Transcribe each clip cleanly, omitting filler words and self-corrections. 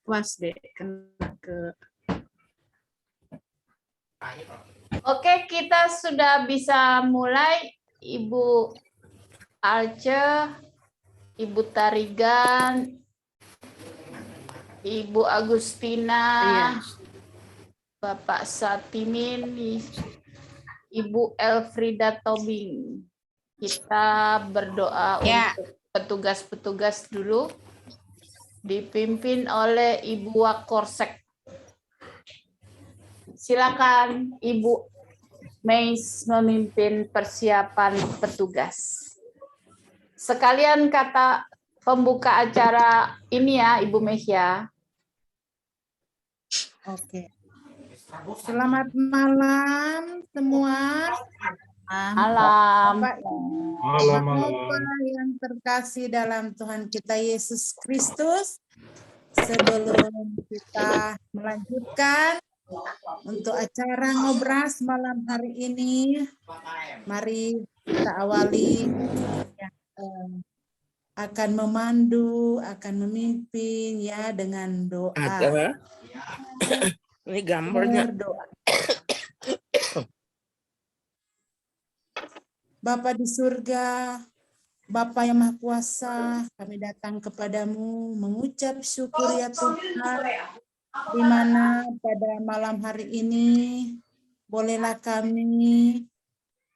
Was deh kena ke. Oke, kita sudah bisa mulai. Ibu Alce, Ibu Tarigan, Ibu Agustina, Iya. Bapak Satimin, Ibu Elfrida Tobing. Kita berdoa untuk petugas-petugas dulu, dipimpin oleh Ibu Wakorsek. Silakan Ibu Meis memimpin persiapan petugas. Sekalian kata pembuka acara ini ya, Ibu Meis ya. Oke. Selamat malam semua. Malam. Bapak Ibu, Bapak yang terkasih dalam Tuhan kita Yesus Kristus. Sebelum kita melanjutkan untuk acara ngobras malam hari ini, mari kita awali yang akan memandu, akan memimpin ya dengan doa. Ada. Ini gambarnya. Berdoa. Bapa di surga, Bapa yang Maha Kuasa, kami datang kepadamu mengucap syukur ya Tuhan, di mana pada malam hari ini bolehlah kami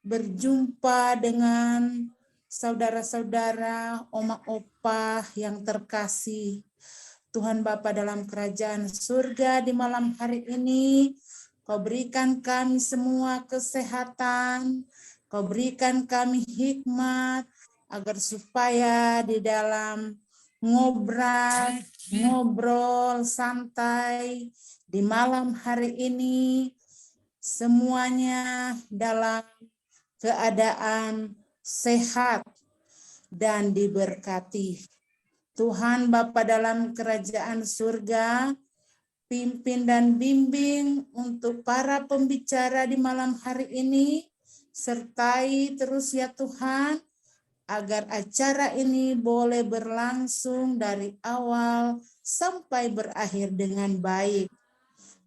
berjumpa dengan saudara-saudara, oma opa yang terkasih. Tuhan Bapa dalam kerajaan surga di malam hari ini, Kau berikan kami semua kesehatan, Kau berikan kami hikmat, agar supaya di dalam ngobrol santai di malam hari ini, semuanya dalam keadaan sehat dan diberkati. Tuhan Bapa dalam kerajaan surga, pimpin dan bimbing untuk para pembicara di malam hari ini, sertai terus ya Tuhan, agar acara ini boleh berlangsung dari awal sampai berakhir dengan baik.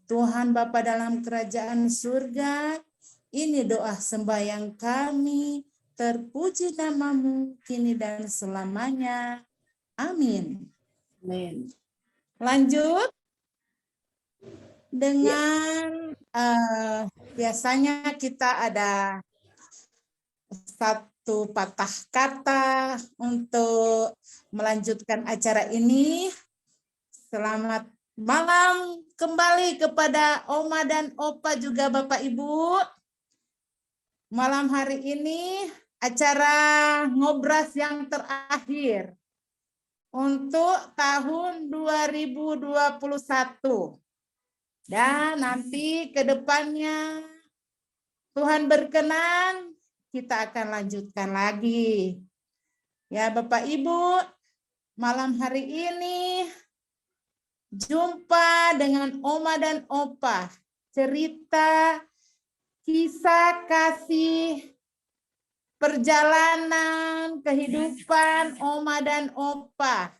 Tuhan Bapa dalam kerajaan surga, ini doa sembahyang kami, terpuji namamu kini dan selamanya. Amin. Amin. Lanjut dengan biasanya kita ada satu patah kata untuk melanjutkan acara ini. Selamat malam kembali kepada Oma dan Opa juga Bapak Ibu. Malam hari ini acara ngobras yang terakhir untuk tahun 2021. Dan nanti ke depannya Tuhan berkenan kita akan lanjutkan lagi. Ya Bapak Ibu, malam hari ini jumpa dengan Oma dan Opa, cerita kisah kasih perjalanan kehidupan Oma dan Opa.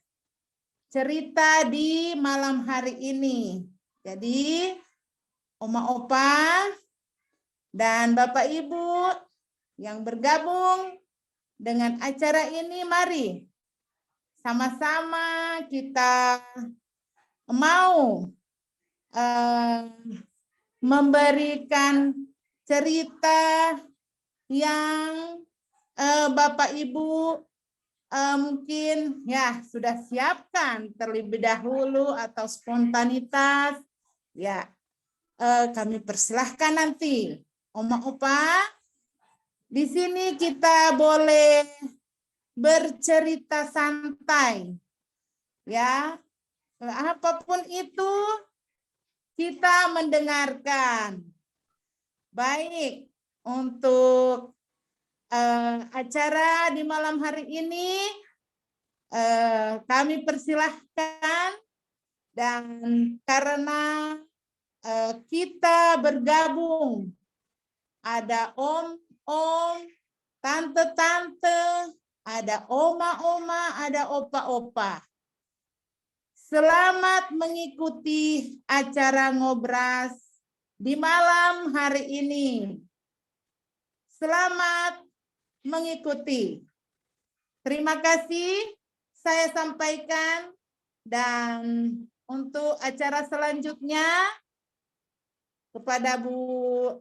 Cerita di malam hari ini. Jadi Oma Opa dan Bapak Ibu yang bergabung dengan acara ini, mari sama-sama kita mau memberikan cerita yang Bapak Ibu mungkin ya sudah siapkan terlebih dahulu atau spontanitas ya, kami persilahkan nanti Oma Opa di sini kita boleh bercerita santai ya, apapun itu kita mendengarkan. Baik, untuk acara di malam hari ini kami persilahkan, dan karena kita bergabung ada om tante-tante, ada oma-oma, ada opa-opa. Selamat mengikuti acara ngobras di malam hari ini. Selamat mengikuti. Terima kasih saya sampaikan, dan untuk acara selanjutnya kepada Bu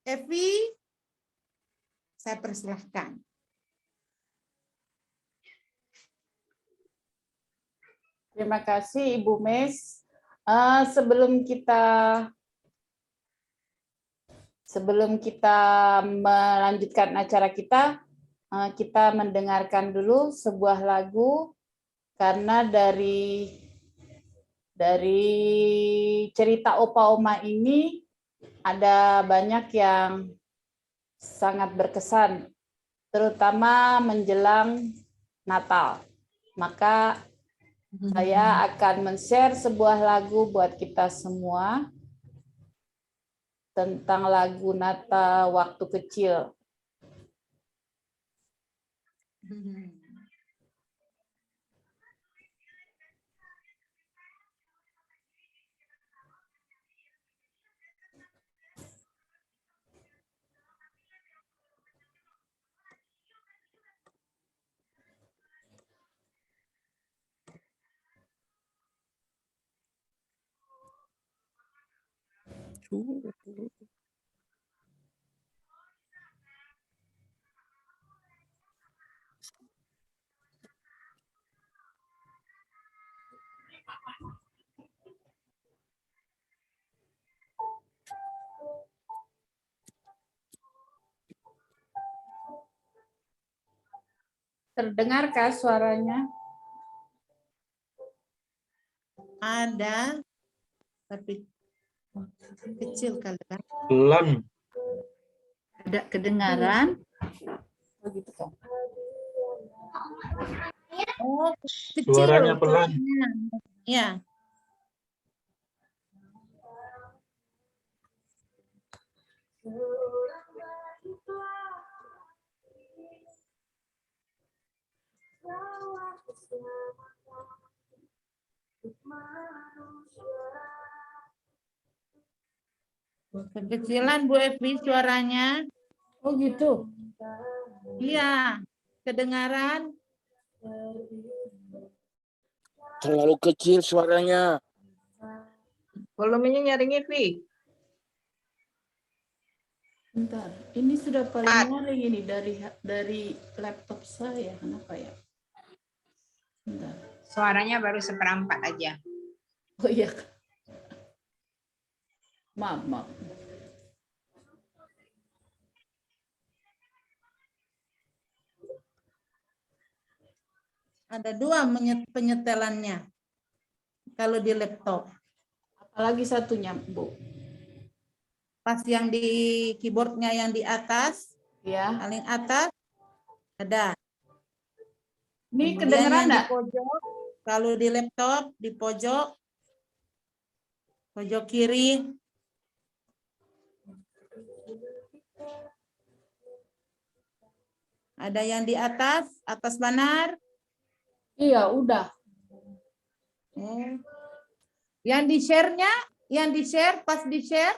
Evi saya persilahkan. Terima kasih Ibu Mes. Sebelum kita melanjutkan acara kita, kita mendengarkan dulu sebuah lagu, karena dari cerita Opa Oma ini ada banyak yang sangat berkesan, terutama menjelang Natal. Maka saya akan men-share sebuah lagu buat kita semua tentang lagu Natal waktu kecil. Terdengarkah suaranya? Ada, tapi kecil kali kan. Pelan. Ada kedengaran? Oh, gitu kan. Oh, kecil. Suaranya pelan. Ya. Kekecilan Bu Evi suaranya. Oh gitu. Iya, kedengaran. Terlalu kecil suaranya. Volumenya nyaring Vi. Bentar, ini sudah paling nyaring ini dari laptop saya. Kenapa ya? Bentar. Suaranya baru seperempat aja. Oh iya. Maaf. Ada dua penyetelannya kalau di laptop. Apalagi satunya, Bu. Pas yang di keyboardnya yang di atas, Ya. paling atas ada. Ini Kemudian kedengeran yang di enggak? pojok, kalau di laptop di pojok kiri. Ada yang di atas banar. Iya, udah. Yang di share pas di share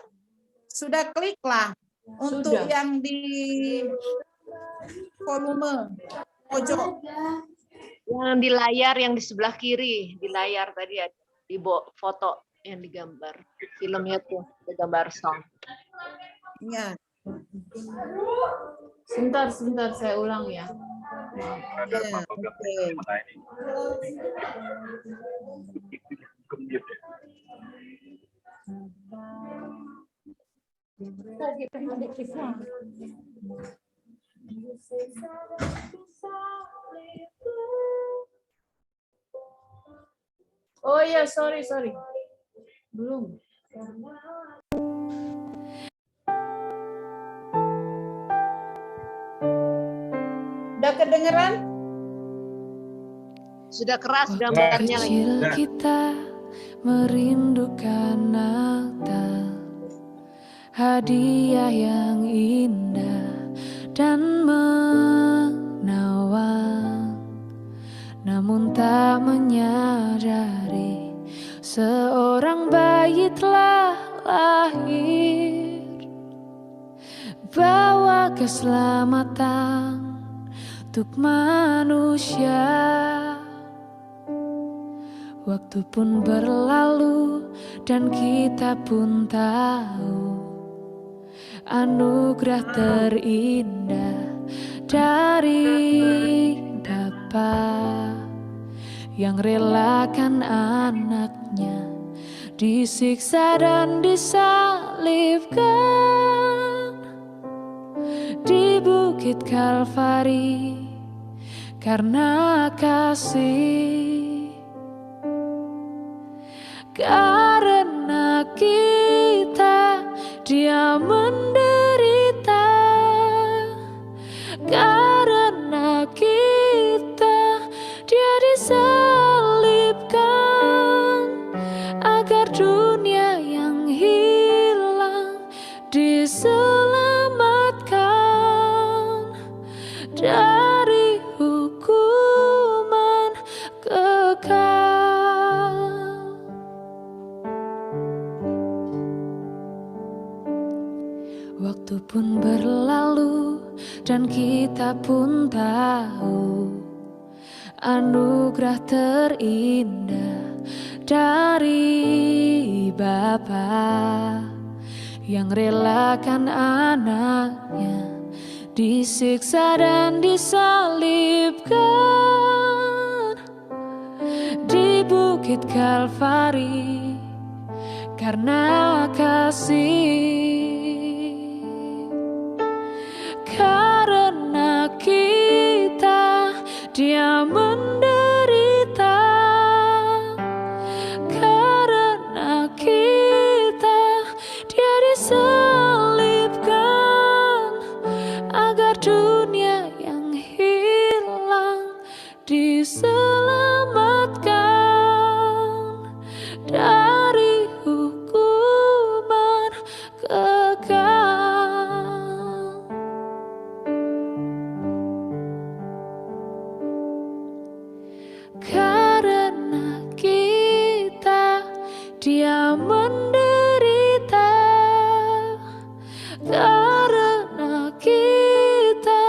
sudah klik lah untuk Sudah. yang di volume pojok. Yang di layar yang di sebelah kiri, di layar tadi ada di foto yang digambar. Filmnya tuh ada gambar song. Ya. Sebentar, saya ulang ya. Ya, oke. Oh iya, sorry. Belum. Udah kedengeran? Sudah keras gambarnya lagi. Kecil kita merindukan Natal, hadiah yang indah dan menawan, namun tak menyadari seorang bayi telah lahir, bawa keselamatan untuk manusia. Waktu pun berlalu dan kita pun tahu anugerah terindah dari Bapa yang relakan anaknya disiksa dan disalibkan di Bukit Kalvari karena kasih. Karena kita Dia menderita, karena kita Dia disalibkan, agar dunia yang hilang diselamatkan dari hukuman kekal. Waktu pun berlalu dan kita pun tahu anugerah terindah dari Bapa yang relakan anaknya disiksa dan disalibkan di Bukit Kalvari karena kasih. Karena kita Dia menderita, karena kita Dia disalibkan, agar dunia yang hilang diselamatkan dari hukuman kekal. Karena kita Dia menderita, karena kita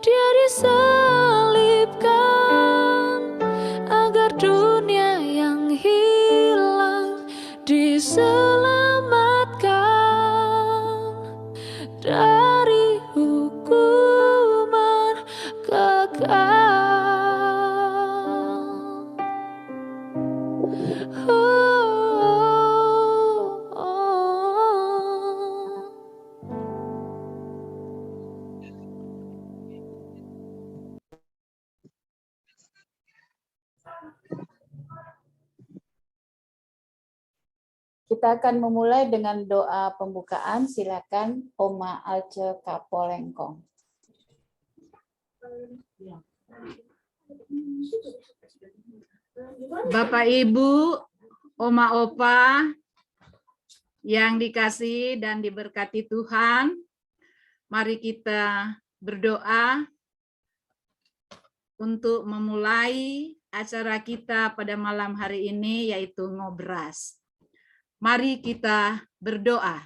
Dia disalibkan, agar dunia yang hilang diselamatkan dari hukuman kekal. Kita akan memulai dengan doa pembukaan. Silakan Oma Alce Kapolengkong. Bapak Ibu, Oma Opa yang dikasihi dan diberkati Tuhan, mari kita berdoa untuk memulai acara kita pada malam hari ini, yaitu ngobras. Mari kita berdoa.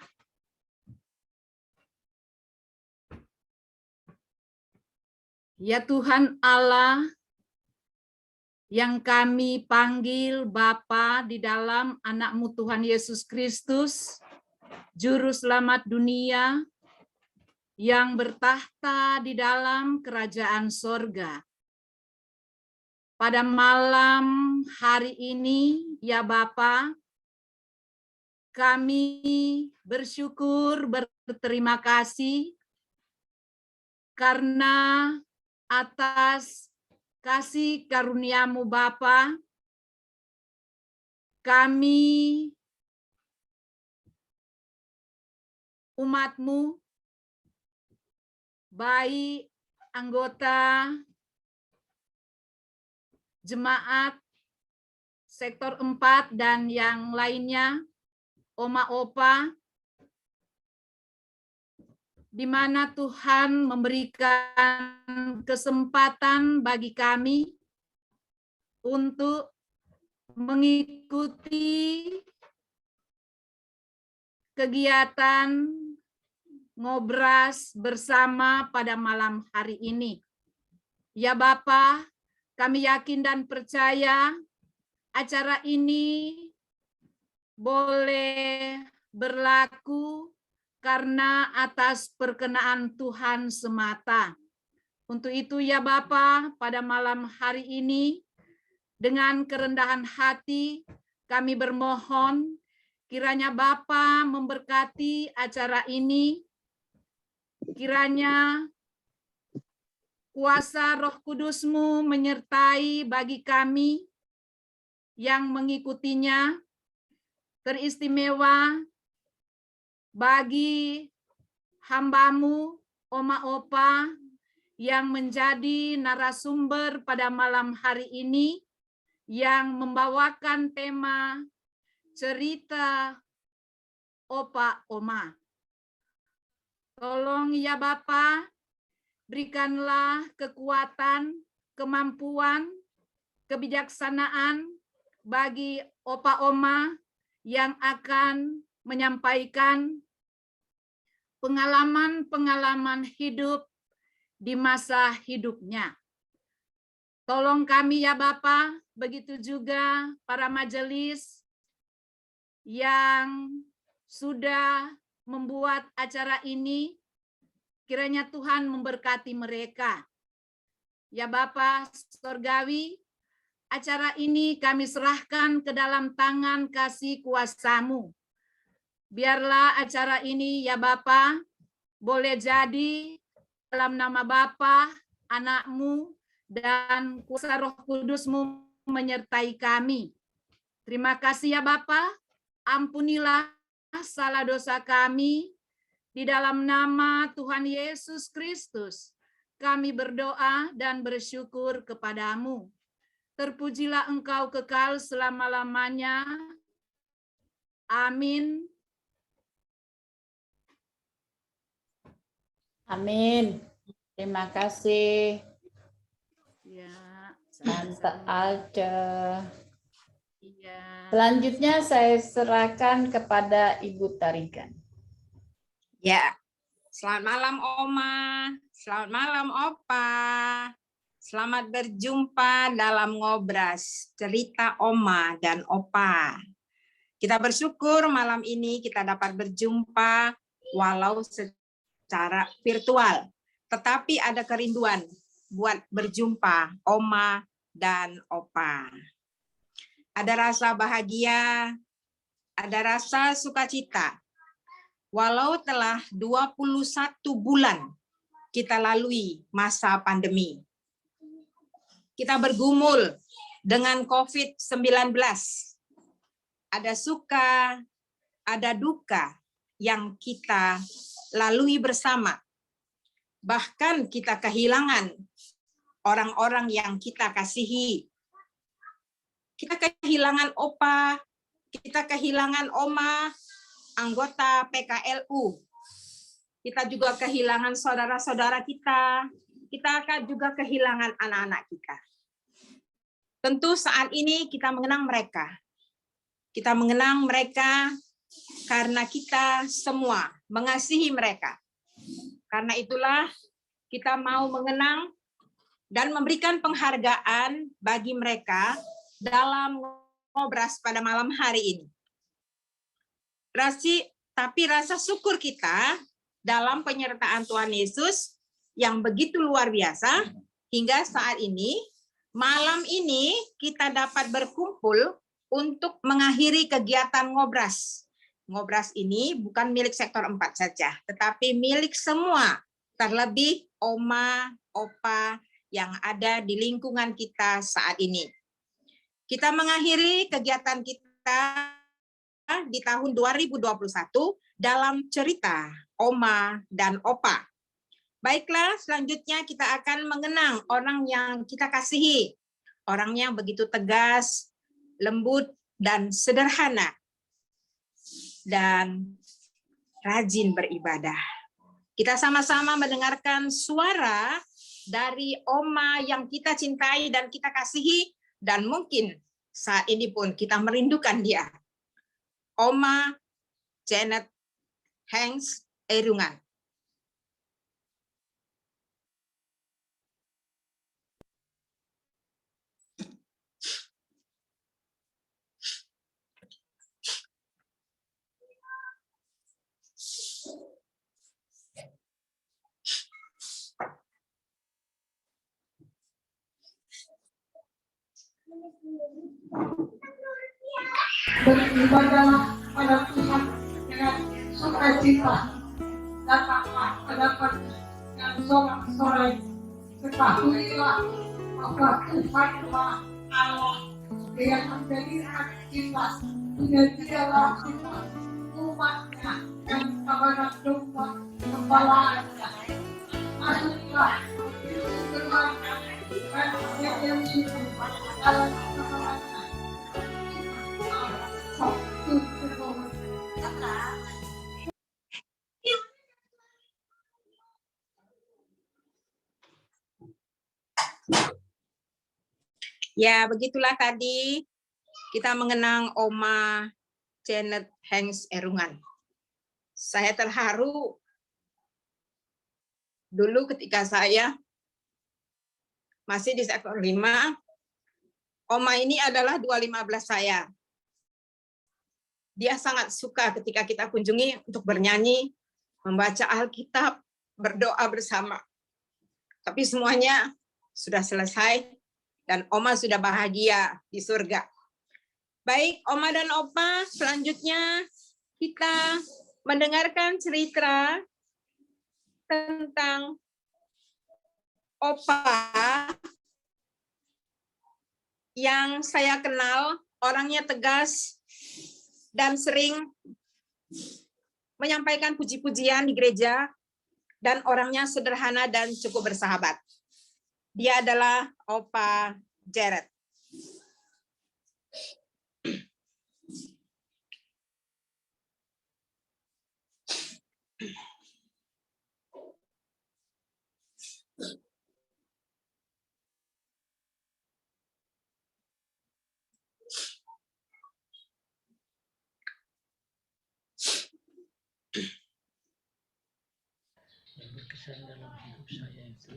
Ya Tuhan Allah, yang kami panggil Bapa di dalam anak-Mu Tuhan Yesus Kristus, Juru Selamat dunia, yang bertahta di dalam kerajaan sorga. Pada malam hari ini, ya Bapa, kami bersyukur, berterima kasih karena atas kasih karunia-Mu Bapa, kami umat-Mu, baik anggota jemaat sektor 4 dan yang lainnya, Oma Opa, di mana Tuhan memberikan kesempatan bagi kami untuk mengikuti kegiatan ngobras bersama pada malam hari ini. Ya Bapa, kami yakin dan percaya acara ini boleh berlaku karena atas perkenaan Tuhan semata. Untuk itu ya Bapa, pada malam hari ini dengan kerendahan hati kami bermohon kiranya Bapa memberkati acara ini, kiranya kuasa Roh Kudus-Mu menyertai bagi kami yang mengikutinya, teristimewa bagi hamba-Mu, Oma Opa, yang menjadi narasumber pada malam hari ini, yang membawakan tema cerita Opa Oma. Tolong ya Bapa, berikanlah kekuatan, kemampuan, kebijaksanaan bagi Opa Oma yang akan menyampaikan pengalaman-pengalaman hidup di masa hidupnya. Tolong kami ya Bapa, begitu juga para majelis yang sudah membuat acara ini, kiranya Tuhan memberkati mereka. Ya Bapa Surgawi, acara ini kami serahkan ke dalam tangan kasih kuasa-Mu. Biarlah acara ini ya Bapa boleh jadi dalam nama Bapa, Anak-Mu, dan kuasa Roh Kudus-Mu menyertai kami. Terima kasih ya Bapa, ampunilah salah dosa kami. Di dalam nama Tuhan Yesus Kristus, kami berdoa dan bersyukur kepadamu. Terpujilah Engkau kekal selama-lamanya. Amin. Amin. Terima kasih, Ya, Tante Alce. iya. Selanjutnya saya serahkan kepada Ibu Tarigan. Ya, selamat malam Oma, selamat malam Opa. Selamat berjumpa dalam ngobras cerita Oma dan Opa. Kita bersyukur malam ini kita dapat berjumpa walau secara virtual, tetapi ada kerinduan buat berjumpa Oma dan Opa. Ada rasa bahagia, ada rasa sukacita. Walau telah 21 bulan kita lalui masa pandemi. Kita bergumul dengan COVID-19. Ada suka, ada duka yang kita lalui bersama. Bahkan kita kehilangan orang-orang yang kita kasihi. Kita kehilangan Opa, kita kehilangan Oma, anggota PKLU. Kita juga kehilangan saudara-saudara kita. Kita akan juga kehilangan anak-anak kita. Tentu saat ini kita mengenang mereka. Kita mengenang mereka karena kita semua mengasihi mereka. Karena itulah kita mau mengenang dan memberikan penghargaan bagi mereka dalam ngobras pada malam hari ini. Tapi rasa syukur kita dalam penyertaan Tuhan Yesus yang begitu luar biasa hingga saat ini, malam ini kita dapat berkumpul untuk mengakhiri kegiatan ngobras. Ngobras ini bukan milik sektor 4 saja, tetapi milik semua, terlebih Oma, Opa yang ada di lingkungan kita saat ini. Kita mengakhiri kegiatan kita di tahun 2021 dalam cerita Oma dan Opa. Baiklah, selanjutnya kita akan mengenang orang yang kita kasihi, orang yang begitu tegas, lembut, dan sederhana, dan rajin beribadah. Kita sama-sama mendengarkan suara dari Oma yang kita cintai dan kita kasihi, dan mungkin saat ini pun kita merindukan dia. Oma Janet Hanks Erungan. Beribadahlah pada Tuhan dengan sukacita, datanglah hadapannya dengan sorak-sorai. Ketahuilah bahwa Tuhanlah Allah yang menjadikan kita menjadilah kita umatnya dan kawanan domba kepalaannya. Masuklah bermakna dan yang suci dalam kepalaannya. Ya, begitulah tadi kita mengenang Oma Janet Hanks Erungan. Saya terharu dulu ketika saya masih di sektor 5. Oma ini adalah 215 saya. Dia sangat suka ketika kita kunjungi untuk bernyanyi, membaca Alkitab, berdoa bersama. Tapi semuanya sudah selesai dan Oma sudah bahagia di surga. Baik, Oma dan Opa, selanjutnya kita mendengarkan cerita tentang Opa yang saya kenal, orangnya tegas dan sering menyampaikan puji-pujian di gereja, dan orangnya sederhana dan cukup bersahabat. Dia adalah Opa Jared. Yang berkesan dalam hidup saya itu,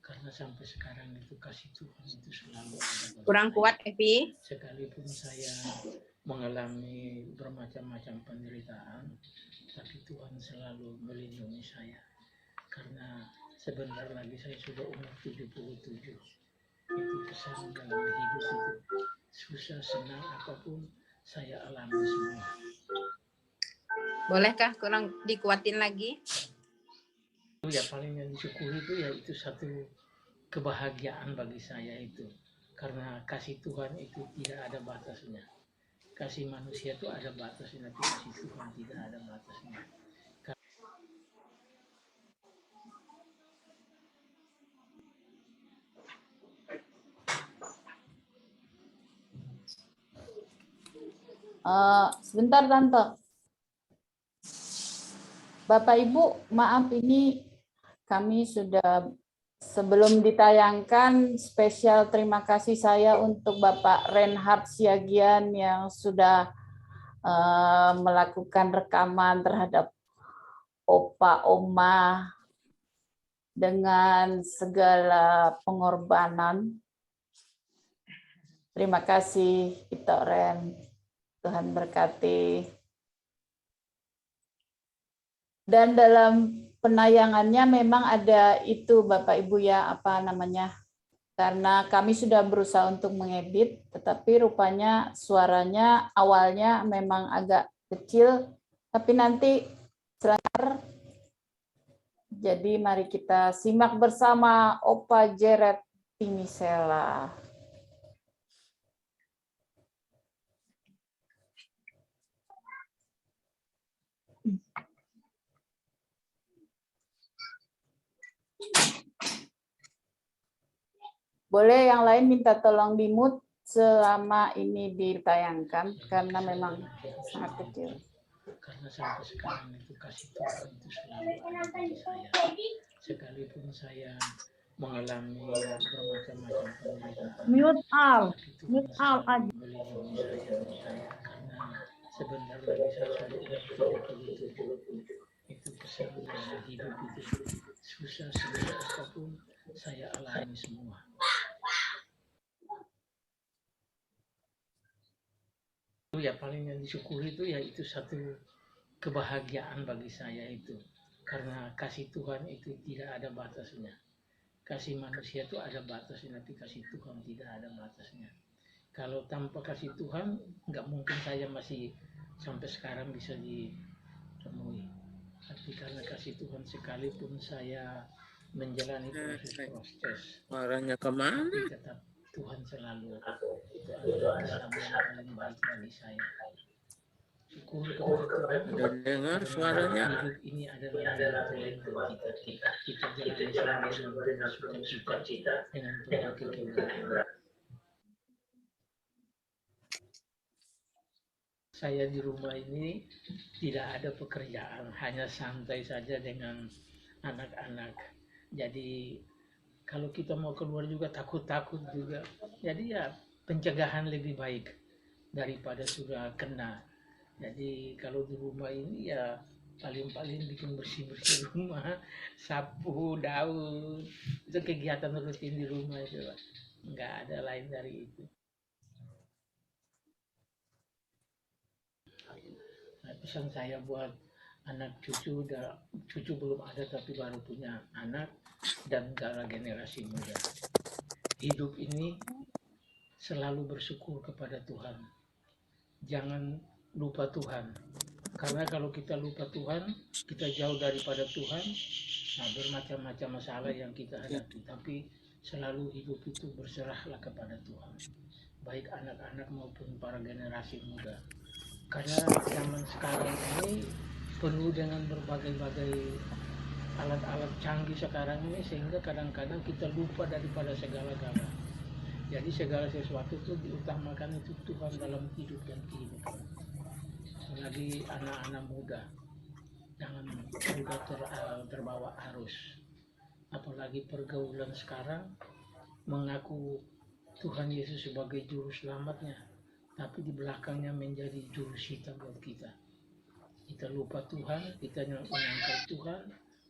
karena sampai sekarang itu kasih Tuhan itu selalu ada. Kurang kuat, Evi. Sekalipun saya mengalami bermacam-macam penderitaan, tapi Tuhan selalu melindungi saya. Karena sebentar lagi saya sudah umur 77. Itu kesan dalam hidup itu. Susah, senang, apapun saya alami semua. Bolehkah kurang dikuatin lagi? Ya paling yang disyukuri itu ya itu satu kebahagiaan bagi saya itu, karena kasih Tuhan itu tidak ada batasnya. Kasih manusia itu ada batasnya, tapi kasih Tuhan tidak ada batasnya. Sebentar Tante. Bapak Ibu, maaf ini kami sudah sebelum ditayangkan spesial terima kasih saya untuk Bapak Reinhard Siagian yang sudah melakukan rekaman terhadap Opa Oma dengan segala pengorbanan. Terima kasih Ito Ren. Tuhan berkati. Dan dalam penayangannya memang ada itu Bapak Ibu ya, apa namanya, karena kami sudah berusaha untuk mengedit, tetapi rupanya suaranya awalnya memang agak kecil, tapi nanti selanjutnya. Jadi mari kita simak bersama Opa Jared Timisela. Boleh yang lain minta tolong di-mute selama ini ditayangkan, karena memang sangat kecil. karena sampai sekarang itu kasih Tuhan itu selalu ada bagi saya. Sekalipun saya mengalami bermacam-macam penderitaan, Mute all. tapi Tuhan Mute all selalu aja. melindungi saya karena sebentar lagi saya sudah umur 37. Itu keseluruhan hidup itu susah apapun saya alami semua. Ya paling yang disyukuri itu ya itu satu kebahagiaan bagi saya itu, karena kasih Tuhan itu tidak ada batasnya. Kasih manusia itu ada batasnya, tapi kasih Tuhan tidak ada batasnya. Kalau tanpa kasih Tuhan nggak mungkin saya masih sampai sekarang bisa ditemui. Tapi karena kasih Tuhan, sekalipun saya menjalani proses Suaranya kemana? tapi tetap Tuhan selalu itu adalah kesan yang paling baik bagi saya. Syukur kepada Tuhan. Ada dengar suaranya? Hidup ini adalah yang kita jalani sendiri dengan sukacita dengan penuh kegembiraan. Saya di rumah ini tidak ada pekerjaan, hanya santai saja dengan anak-anak. Jadi kalau kita mau keluar juga takut-takut juga. Jadi ya pencegahan lebih baik daripada sudah kena. Jadi kalau di rumah ini ya paling-paling bikin bersih-bersih rumah, sapu, daun. Itu kegiatan rutin di rumah itu, Pak. Nggak ada lain dari itu. Nah, pesan saya buat anak cucu belum ada tapi baru punya anak dan para generasi muda. Hidup ini selalu bersyukur kepada Tuhan. Jangan lupa Tuhan. Karena kalau kita lupa Tuhan, kita jauh daripada Tuhan, nah bermacam-macam masalah yang kita hadapi. Tapi selalu hidup itu berserahlah kepada Tuhan. Baik anak-anak maupun para generasi muda. Karena zaman sekarang ini penuh dengan berbagai-bagai alat-alat canggih sekarang ini, sehingga kadang-kadang kita lupa daripada segala-gala. Jadi segala sesuatu itu diutamakan itu Tuhan dalam hidup dan kehidupan. Apalagi anak-anak muda, jangan mudah terbawa arus. Apalagi pergaulan sekarang mengaku Tuhan Yesus sebagai juru selamatnya, tapi di belakangnya menjadi juru sita buat kita. Kita lupa Tuhan, kita menyangkal Tuhan.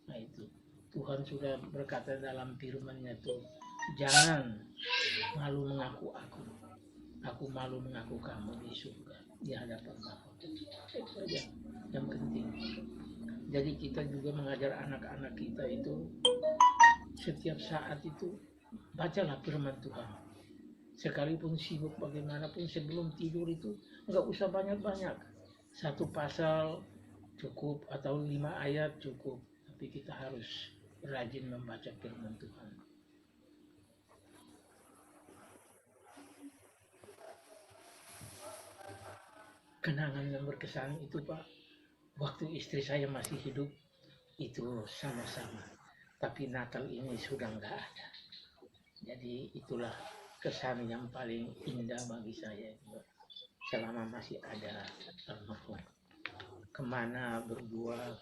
Nah itu, Tuhan sudah berkata dalam firman-Nya itu, jangan malu mengaku aku malu mengaku kamu di surga, di hadapan Bapa. Itu saja yang penting. Jadi kita juga mengajar anak-anak kita itu, setiap saat itu, bacalah firman Tuhan. Sekalipun sibuk bagaimanapun, sebelum tidur itu nggak usah banyak-banyak. 1 pasal cukup atau 5 ayat cukup. Tapi kita harus rajin membaca firman Tuhan. Kenangan yang berkesan itu, Pak, waktu istri saya masih hidup itu sama-sama. Tapi Natal ini sudah nggak ada. Jadi itulah kesan yang paling indah bagi saya selama masih ada almarhum. Kemana berdua.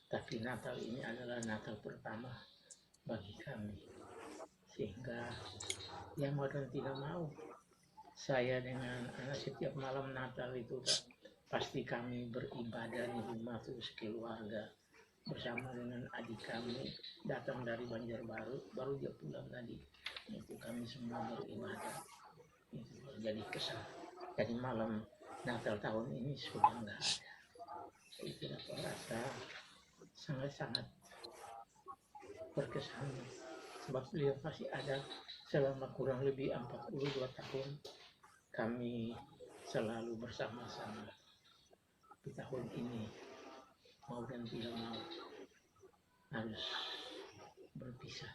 Tapi Natal ini adalah Natal pertama bagi kami. Sehingga yang mau dan tidak mau, saya dengan anak setiap malam Natal itu pasti kami beribadah di rumah terus keluarga. Bersama dengan adik kami datang dari Banjarbaru, baru dia pulang tadi. Itu kami semua beribadah. Itu jadi kesan. Jadi malam Natal tahun ini sudah nggak ada. Itu dapat rasa sangat-sangat berkesan. Sebab beliau masih ada selama kurang lebih 42 tahun. Kami selalu bersama-sama. Di tahun ini mau dan tidak mau harus berpisah.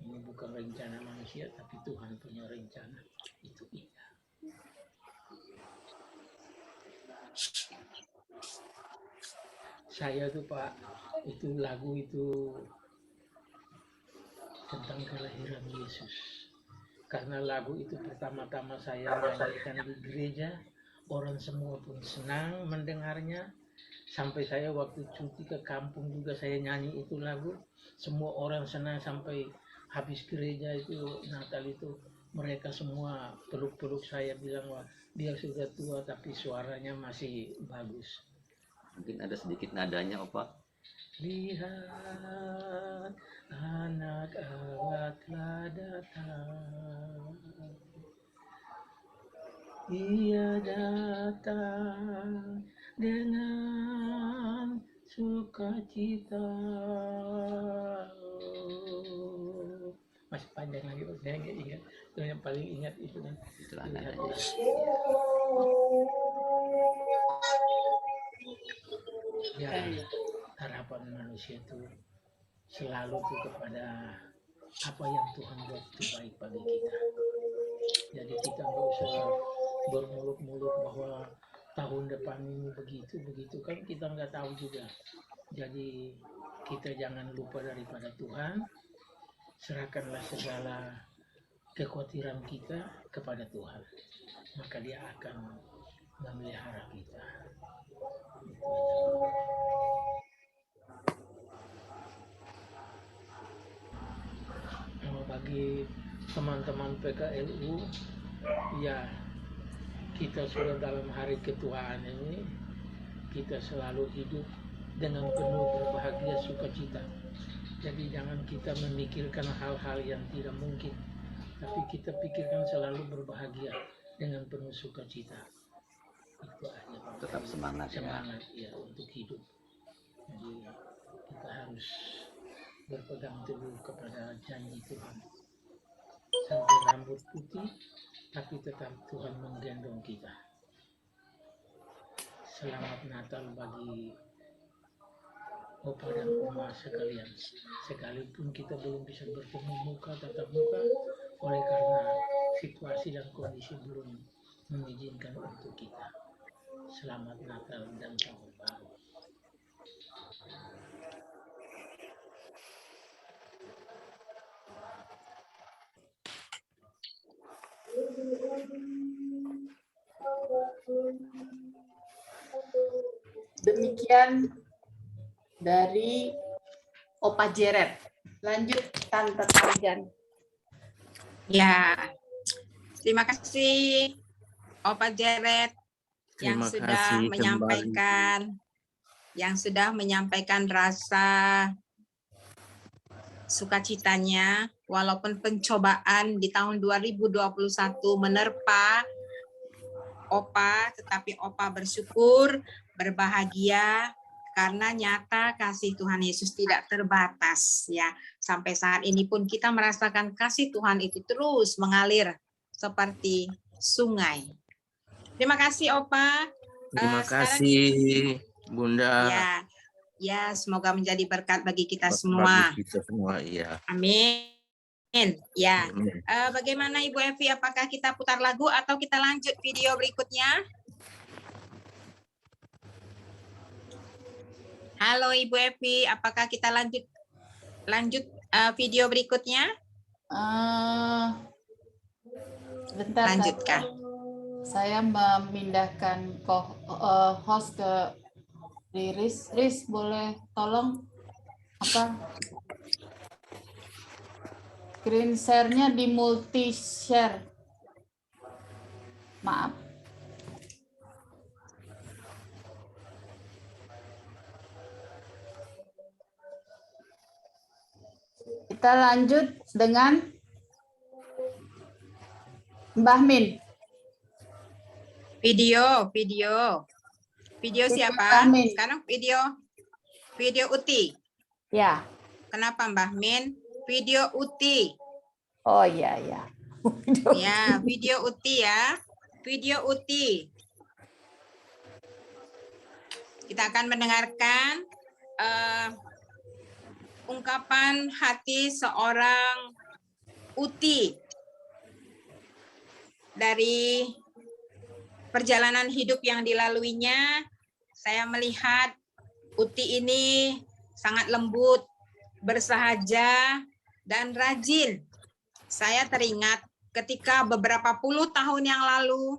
Ini bukan rencana manusia, tapi Tuhan punya rencana. Itu indah. Saya tuh Pak, itu lagu itu tentang kelahiran Yesus. Karena lagu itu pertama-tama saya nyanyikan di gereja orang semua pun senang mendengarnya. Sampai saya waktu cuti ke kampung juga saya nyanyi itu lagu. Semua orang senang sampai habis gereja itu Natal itu. Mereka semua peluk-peluk saya bilang, wah dia sudah tua tapi suaranya masih bagus. Mungkin ada sedikit nadanya, Opa. Lihat anak Allah telah datang. Ia datang dengan sukacita. Masih panjang lagi, saya nggak ingat. Itu yang paling ingat itu kan. Itulah nadanya. Ya, harapan manusia itu selalu tuh kepada apa yang Tuhan buat itu baik bagi kita. Jadi kita nggak usah bermuluk-muluk bahwa tahun depan ini begitu kan kita nggak tahu juga. Jadi kita jangan lupa daripada Tuhan, serahkanlah segala kekhawatiran kita kepada Tuhan, maka Dia akan memelihara kita. Bagi teman-teman PKLU, ya kita sudah dalam hari ketuaan ini, kita selalu hidup dengan penuh berbahagia sukacita. Jadi jangan kita memikirkan hal-hal yang tidak mungkin, tapi kita pikirkan selalu berbahagia dengan penuh sukacita. Itu aja Pak. Tetap semangat ya untuk hidup. Jadi kita harus berpegang teguh kepada janji Tuhan. Sampai rambut putih, tapi tetap Tuhan menggendong kita. Selamat Natal bagi Opa dan Oma sekalian. Sekalipun kita belum bisa bertemu muka tatap muka, oleh karena situasi dan kondisi belum mengizinkan untuk kita. Selamat Natal dan Tahun Baru. Demikian dari Opa Jeret. Lanjut Tante Tarjan. Ya, terima kasih Opa Jeret yang Terima sudah kasih menyampaikan rasa sukacitanya walaupun pencobaan di tahun 2021 menerpa Opa, tetapi Opa bersyukur, berbahagia karena nyata kasih Tuhan Yesus tidak terbatas ya. Sampai saat ini pun kita merasakan kasih Tuhan itu terus mengalir seperti sungai. Terima kasih Opa. Terima kasih Bunda. Ya, semoga menjadi berkat bagi kita semua. Bagi kita semua, iya. Amin. Ya. Amin. Bagaimana Ibu Evi? Apakah kita putar lagu atau kita lanjut video berikutnya? Halo Ibu Evi, apakah kita lanjut video berikutnya? Bentar, lanjutkan. Saya memindahkan host ke Riris. Riz, boleh tolong screen share-nya di multi share. Maaf. Kita lanjut dengan Mbah Min. Video siapa? Sekarang video Uti. Ya. Kenapa Mbah Min? Video Uti. Oh iya. Ya, video Uti ya. Video Uti. Kita akan mendengarkan ungkapan hati seorang Uti dari perjalanan hidup yang dilaluinya. Saya melihat Uti ini sangat lembut, bersahaja, dan rajin. Saya teringat ketika beberapa puluh tahun yang lalu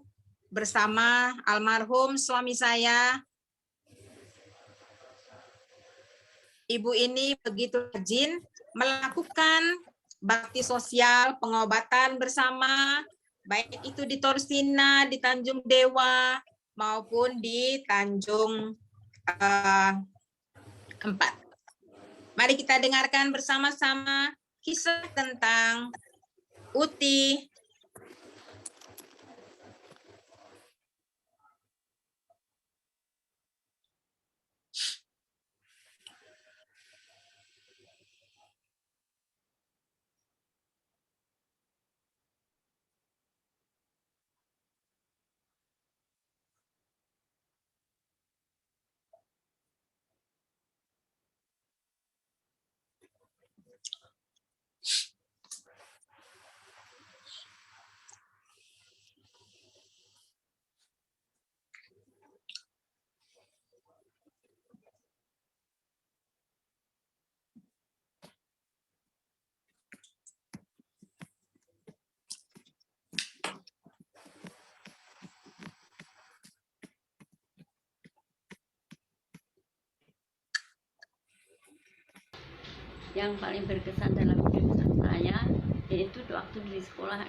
bersama almarhum suami saya. Ibu ini begitu rajin melakukan bakti sosial, pengobatan bersama, baik itu di Torsina, di Tanjung Dewa, maupun di Tanjung 4. Mari kita dengarkan bersama-sama kisah tentang Uti. Yang paling berkesan dalam hidup saya yaitu waktu di sekolah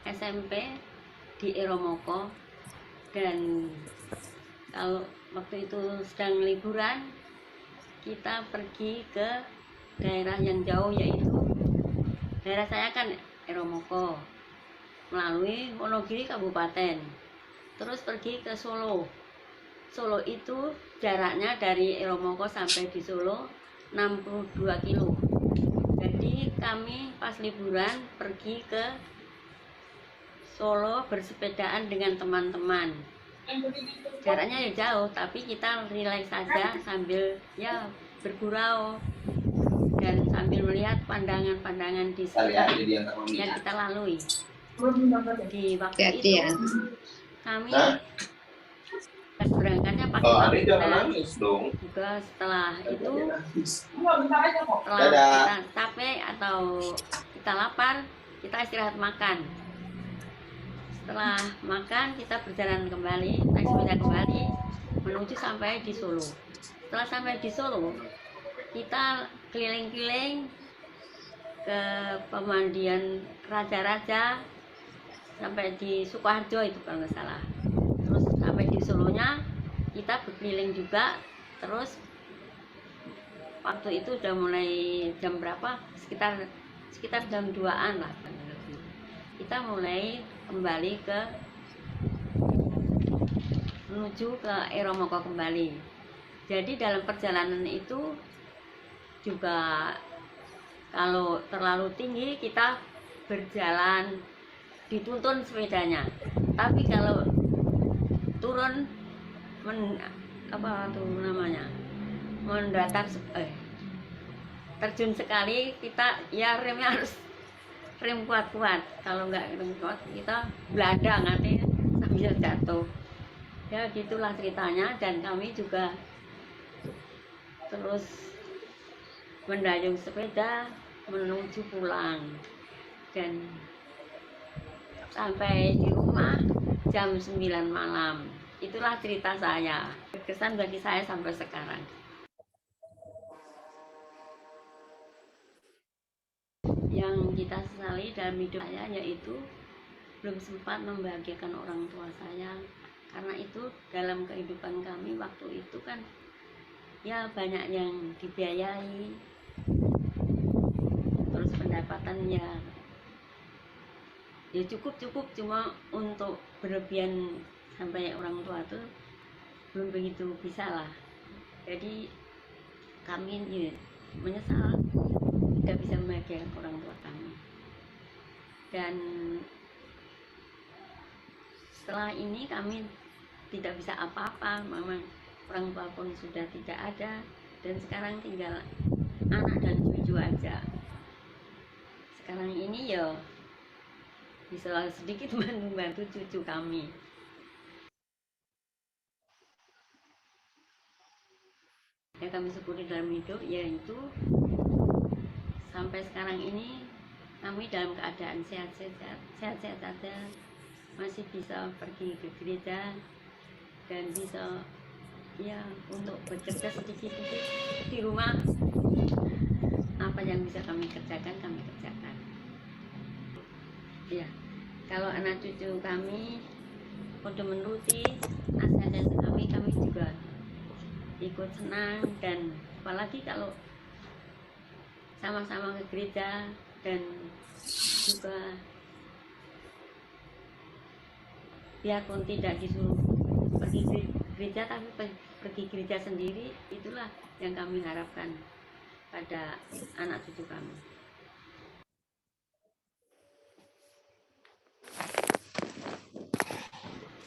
SMP di Eromoko, dan kalau waktu itu sedang liburan kita pergi ke daerah yang jauh, yaitu daerah saya kan Eromoko, melalui Wonogiri Kabupaten, terus pergi ke Solo. Solo itu jaraknya dari Eromoko sampai di Solo 62 kilo. Jadi kami pas liburan pergi ke Solo bersepedaan dengan teman-teman. Jaraknya ya jauh, tapi kita relax saja sambil ya bergurau dan sambil melihat pandangan-pandangan di sekitar yang kita lalui. Di waktu itu kami berangkatnya pakai juga. Setelah itu, setelah kita capek atau kita lapar, kita istirahat makan. Setelah makan kita berjalan kembali, naik sepeda kembali menuju sampai di Solo. Setelah sampai di Solo, kita keliling-keliling ke pemandian raja-raja sampai di Sukoharjo itu kalau nggak salah. Terus sampai di Solonya kita berkeliling juga. Terus waktu itu udah mulai jam berapa, sekitar jam 2-an lah, kita mulai kembali menuju ke Eromoko kembali. Jadi dalam perjalanan itu juga kalau terlalu tinggi kita berjalan dituntun sepedanya, tapi kalau turun mendatar terjun sekali, kita ya remnya harus rem kuat-kuat. Kalau nggak rem kuat kita belanda nanti sambil jatuh. Ya gitulah ceritanya. Dan kami juga terus mendayung sepeda menuju pulang, dan sampai di rumah jam 9 malam. Itulah cerita saya, berkesan bagi saya sampai sekarang. Yang kita sesali dalam hidup saya yaitu belum sempat membahagiakan orang tua saya, karena itu dalam kehidupan kami waktu itu kan ya banyak yang dibiayai, terus pendapatan ya cukup cuma untuk berlebihan sampai orang tua tuh belum begitu bisa lah. Jadi kami ya menyesal tidak bisa membahagiakan orang tua kami. Dan setelah ini kami tidak bisa apa-apa, memang orang tua pun sudah tidak ada, dan sekarang tinggal anak dan cucu aja. Sekarang ini ya bisa sedikit membantu cucu kami. Ya kami syukuri dalam hidup, yaitu sampai sekarang ini kami dalam keadaan sehat-sehat saja, masih bisa pergi ke gereja dan bisa ya untuk bekerja sedikit-sedikit di rumah. Apa yang bisa kami kerjakan, kami kerjakan. Ya, kalau anak cucu kami udah menuruti nasihat kami juga ikut senang, dan apalagi kalau sama-sama ke gereja dan juga biarpun tidak disuruh pergi gereja tapi pergi gereja sendiri, itulah yang kami harapkan pada anak cucu kami.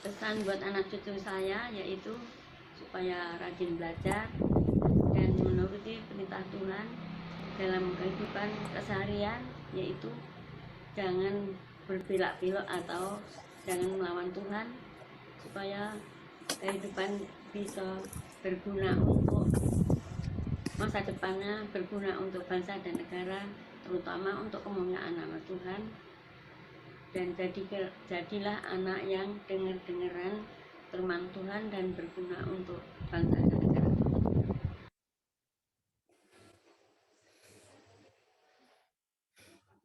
Pesan buat anak cucu saya yaitu supaya rajin belajar dan menuruti perintah Tuhan dalam kehidupan keseharian, yaitu jangan berbelak-belok atau jangan melawan Tuhan, supaya kehidupan bisa berguna untuk masa depannya, berguna untuk bangsa dan negara, terutama untuk kemuliaan nama Tuhan. Dan jadilah anak yang dengar-dengaran firman Tuhan dan berguna untuk bangsa dan negara.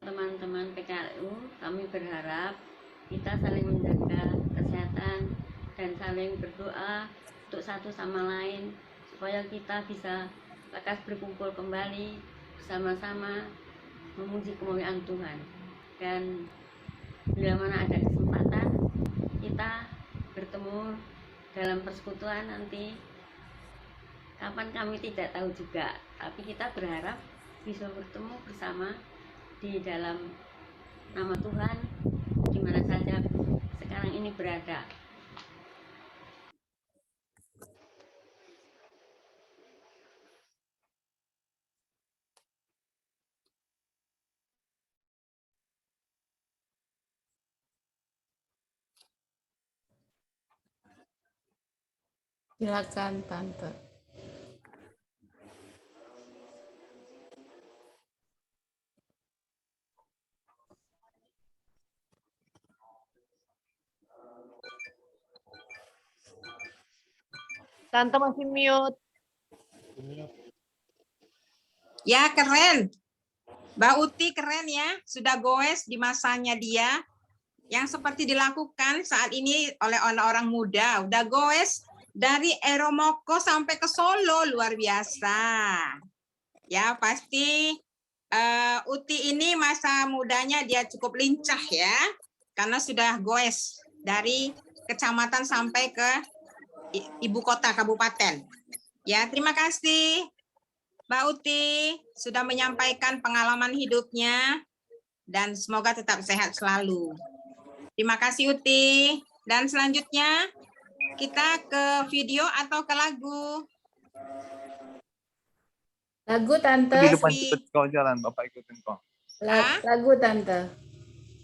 Teman-teman PKLU, kami berharap kita saling menjaga kesehatan dan saling berdoa untuk satu sama lain supaya kita bisa lekas berkumpul kembali bersama-sama memuji kemuliaan Tuhan. Dan bila mana ada kesempatan kita bertemu dalam persekutuan nanti, kapan kami tidak tahu juga, tapi kita berharap bisa bertemu bersama di dalam nama Tuhan di mana saja sekarang ini berada. Silakan Tante. Tante masih mute. Ya, keren. Mbak Uti keren ya, sudah goes di masanya dia. Yang seperti dilakukan saat ini oleh orang-orang muda, udah goes dari Eromoko sampai ke Solo, luar biasa. Ya, pasti Uti ini masa mudanya dia cukup lincah ya, karena sudah goes dari kecamatan sampai ke ibu kota kabupaten. Ya, terima kasih Mbak Uti sudah menyampaikan pengalaman hidupnya dan semoga tetap sehat selalu. Terima kasih Uti. Dan selanjutnya kita ke video atau ke lagu? Lagu Tante. Di depan cepet kau jalan, Bapak ikutin kau. Lagu Tante.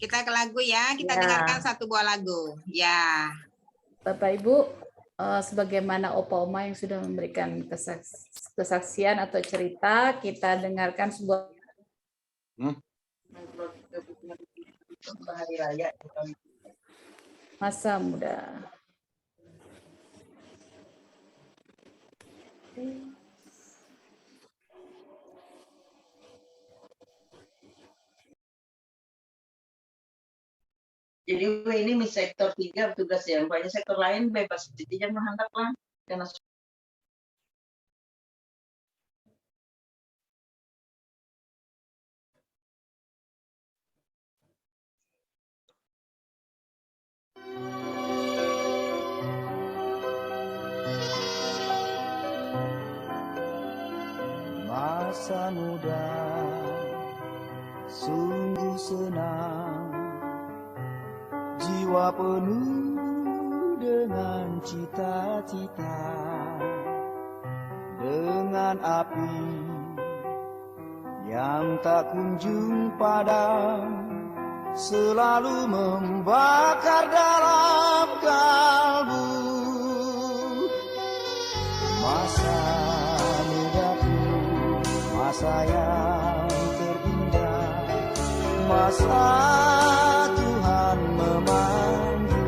Kita ke lagu ya, kita dengarkan satu buah lagu. Ya. Bapak Ibu, sebagaimana Opa Oma yang sudah memberikan kesaksian atau cerita, kita dengarkan sebuah hari raya masa muda. Jadi ini sektor 3 tugas ya, rupanya sektor lain bebas, jadi jangan menghantar lah karena masa muda sungguh senang, jiwa penuh dengan cita-cita, dengan api yang tak kunjung padam, selalu membakar dalam kalbu. Masa mudaku, masa yang terindah, masa Tuhan memanggil.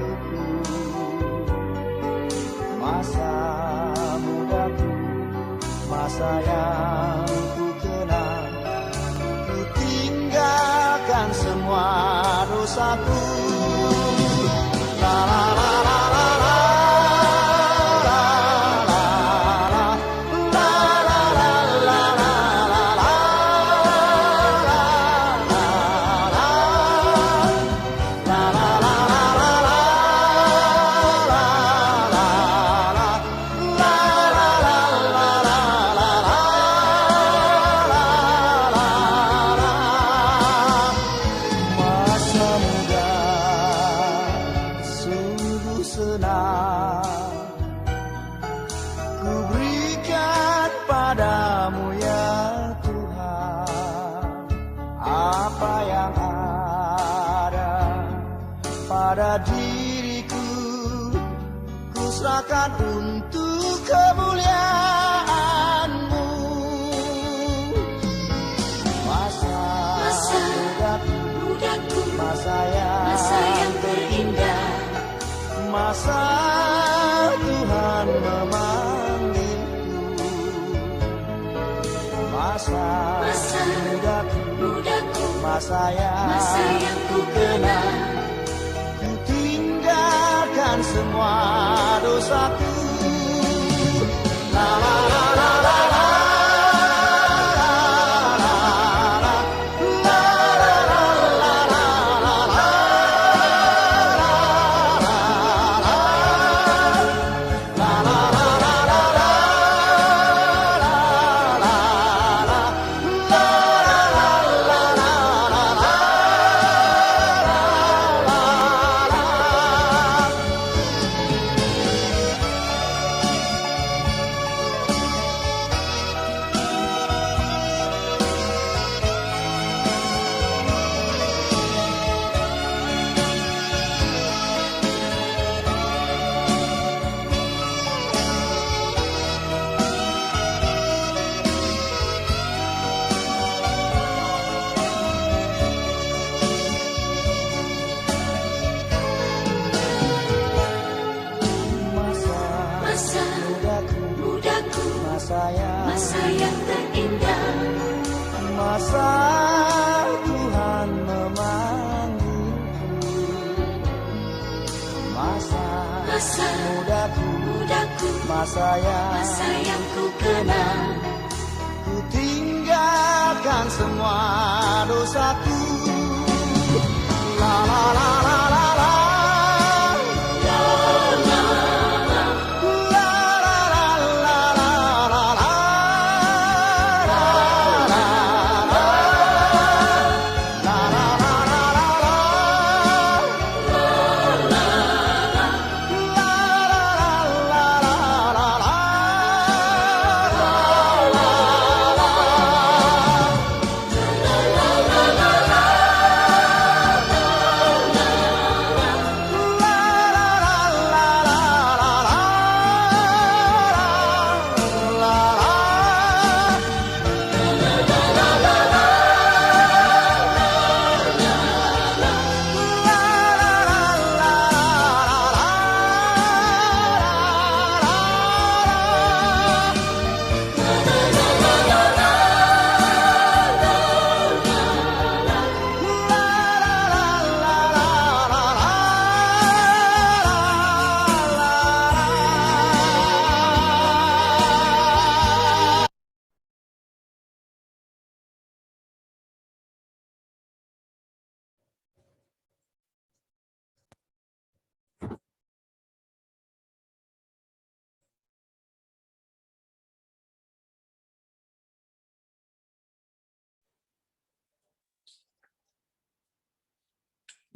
dosaku. La la la la la la. Masa muda sungguh senang ku berikan padamu ya Tuhan. Apa yang ada pada diriku ku serahkan untuk kemuliaan-Mu. Masa mudaku, masa yang terindah, masa Tuhan memanggilku. Masa mudaku, masa yang ku kenal, ku tinggalkan semua dosaku. La la la la la la. Masa yang terindah, masa Tuhan memanggilku. Masa mudaku, masa yang ku kenal, ku tinggalkan semua dosaku. La la la la la la.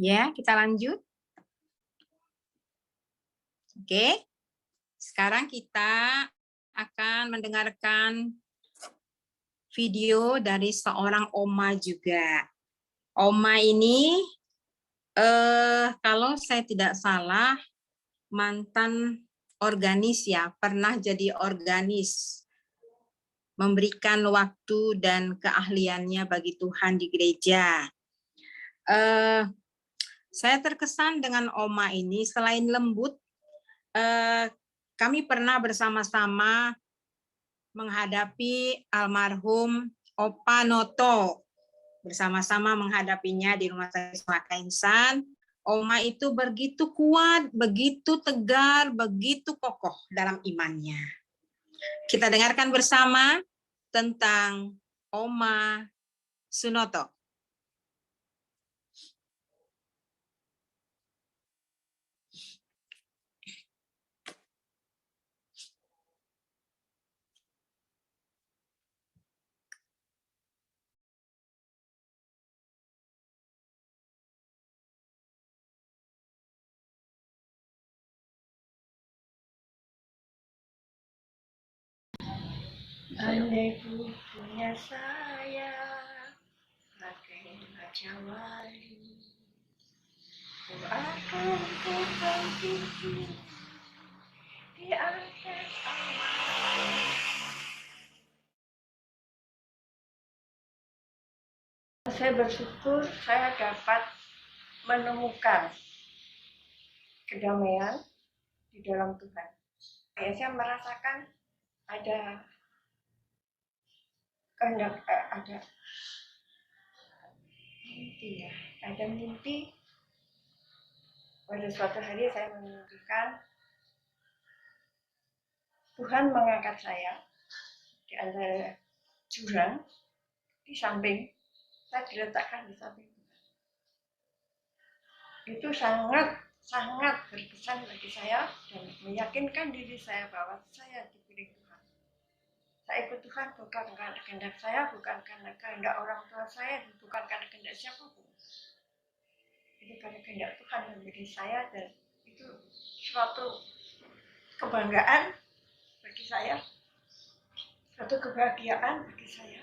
Ya, kita lanjut. Oke. Sekarang kita akan mendengarkan video dari seorang oma juga. Oma ini kalau saya tidak salah mantan organis ya, pernah jadi organis, memberikan waktu dan keahliannya bagi Tuhan di gereja. Saya terkesan dengan oma ini, selain lembut, kami pernah bersama-sama menghadapi almarhum Opa Noto. bersama-sama menghadapinya di Rumah Sakit Semaka Insan. Oma itu begitu kuat, begitu tegar, begitu kokoh dalam imannya. Kita dengarkan bersama tentang Oma Sunoto. Andai ku punya saya pakai kaca wali, ku akan terbang tinggi di atas awan. Saya bersyukur saya dapat menemukan kedamaian di dalam Tuhan. Saya merasakan ada kehendak, ada mimpi ya, ada mimpi. Pada suatu hari saya memimpikan Tuhan mengangkat saya di antara jurang, di samping, saya diletakkan di samping Tuhan. Itu sangat berkesan bagi saya dan meyakinkan diri saya bahwa saya dipilih Tuhan. Saya ikut Tuhan bukan karena kehendak saya, bukan karena kehendak orang tua saya, bukan karena kehendak siapapun. Itu karena kehendak Tuhan yang memilih saya, dan itu suatu kebanggaan bagi saya, suatu kebahagiaan bagi saya.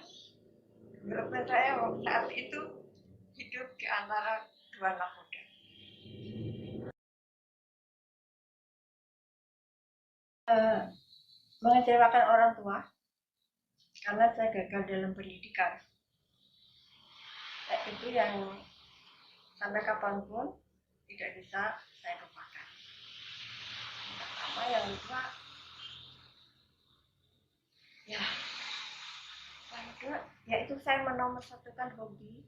Walaupun saya saat itu hidup di antara dua nakoda. Mengecewakan orang tua karena saya gagal dalam pendidikan. Itu yang sampai kapanpun tidak bisa saya lupakan. Pertama, yang kedua, yaitu saya menomorsatukan hobi.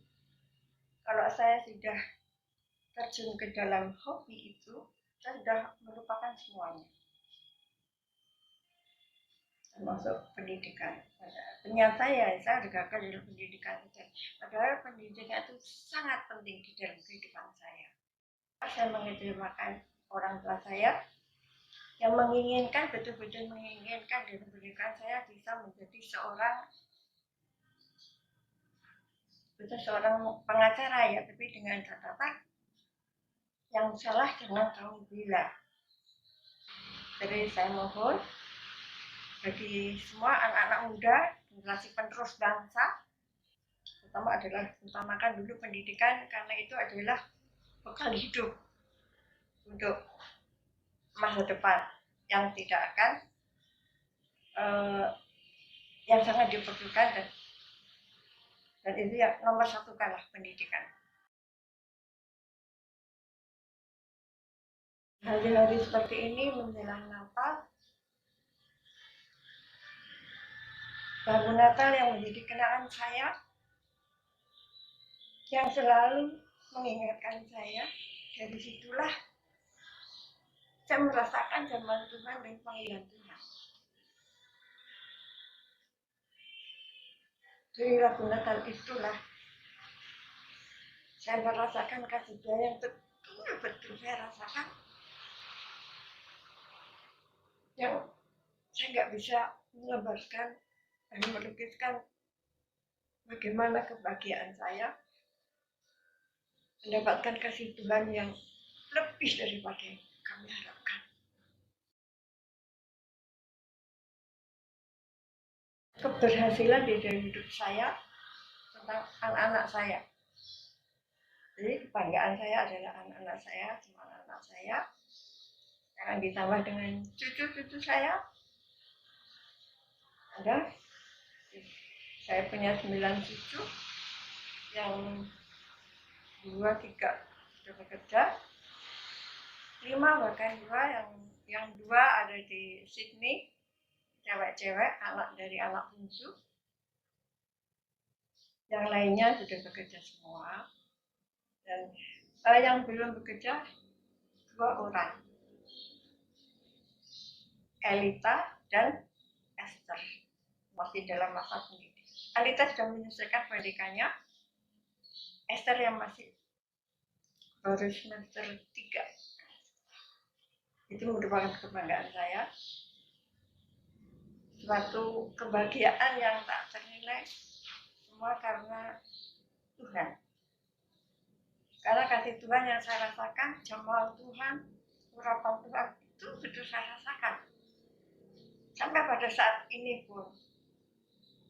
Kalau saya sudah terjun ke dalam hobi itu, saya sudah melupakan semuanya, termasuk pendidikan. Ternyata saya gagal dalam pendidikan itu. Padahal pendidikan itu sangat penting di dalam kehidupan saya. Saya mengecewakan orang tua saya yang menginginkan, betul-betul menginginkan dalam pendidikan saya bisa menjadi seorang pengacara ya, tapi dengan catatan yang salah jangan kamu bilang. Jadi saya mohon bagi semua anak-anak muda, generasi penerus bangsa, utamakan dulu pendidikan, karena itu adalah bekal hidup untuk masa depan yang tidak akan yang sangat diperlukan, dan itu yang nomor satu kalah pendidikan. Hari-hari seperti ini menjelang Natal, lagu Natal yang menjadi kenangan saya, yang selalu mengingatkan saya, dari situlah saya merasakan zaman Tuhan dan panggilan Tuhan. Dari lagu Natal itulah saya merasakan kasih Dia yang betul-betul saya rasakan, yang saya nggak bisa menggambarkan dan melukiskan bagaimana kebahagiaan saya mendapatkan kasih Tuhan yang lebih daripada yang kami harapkan. Keberhasilan di dalam hidup saya tentang anak-anak saya. Jadi kebanggaan saya adalah anak-anak saya, semua anak-anak saya. Sekarang ditambah dengan cucu-cucu saya. Ada, saya punya 9 cucu, yang 2, 3 sudah bekerja, 5 bahkan 2, yang 2 ada di Sydney, cewek-cewek, anak dari anak bungsu. Yang lainnya sudah bekerja semua. Dan yang belum bekerja 2 orang. Elita dan Esther. Masih dalam masa pendidik. Elita sudah menyelesaikan pendidikannya. Esther yang masih baru semester 3. Itu merupakan kebanggaan saya. Suatu kebahagiaan yang tak ternilai. Semua karena Tuhan. Karena kasih Tuhan yang saya rasakan, jamaah Tuhan, urapan Tuhan itu sudah saya rasakan. Sampai pada saat ini pun,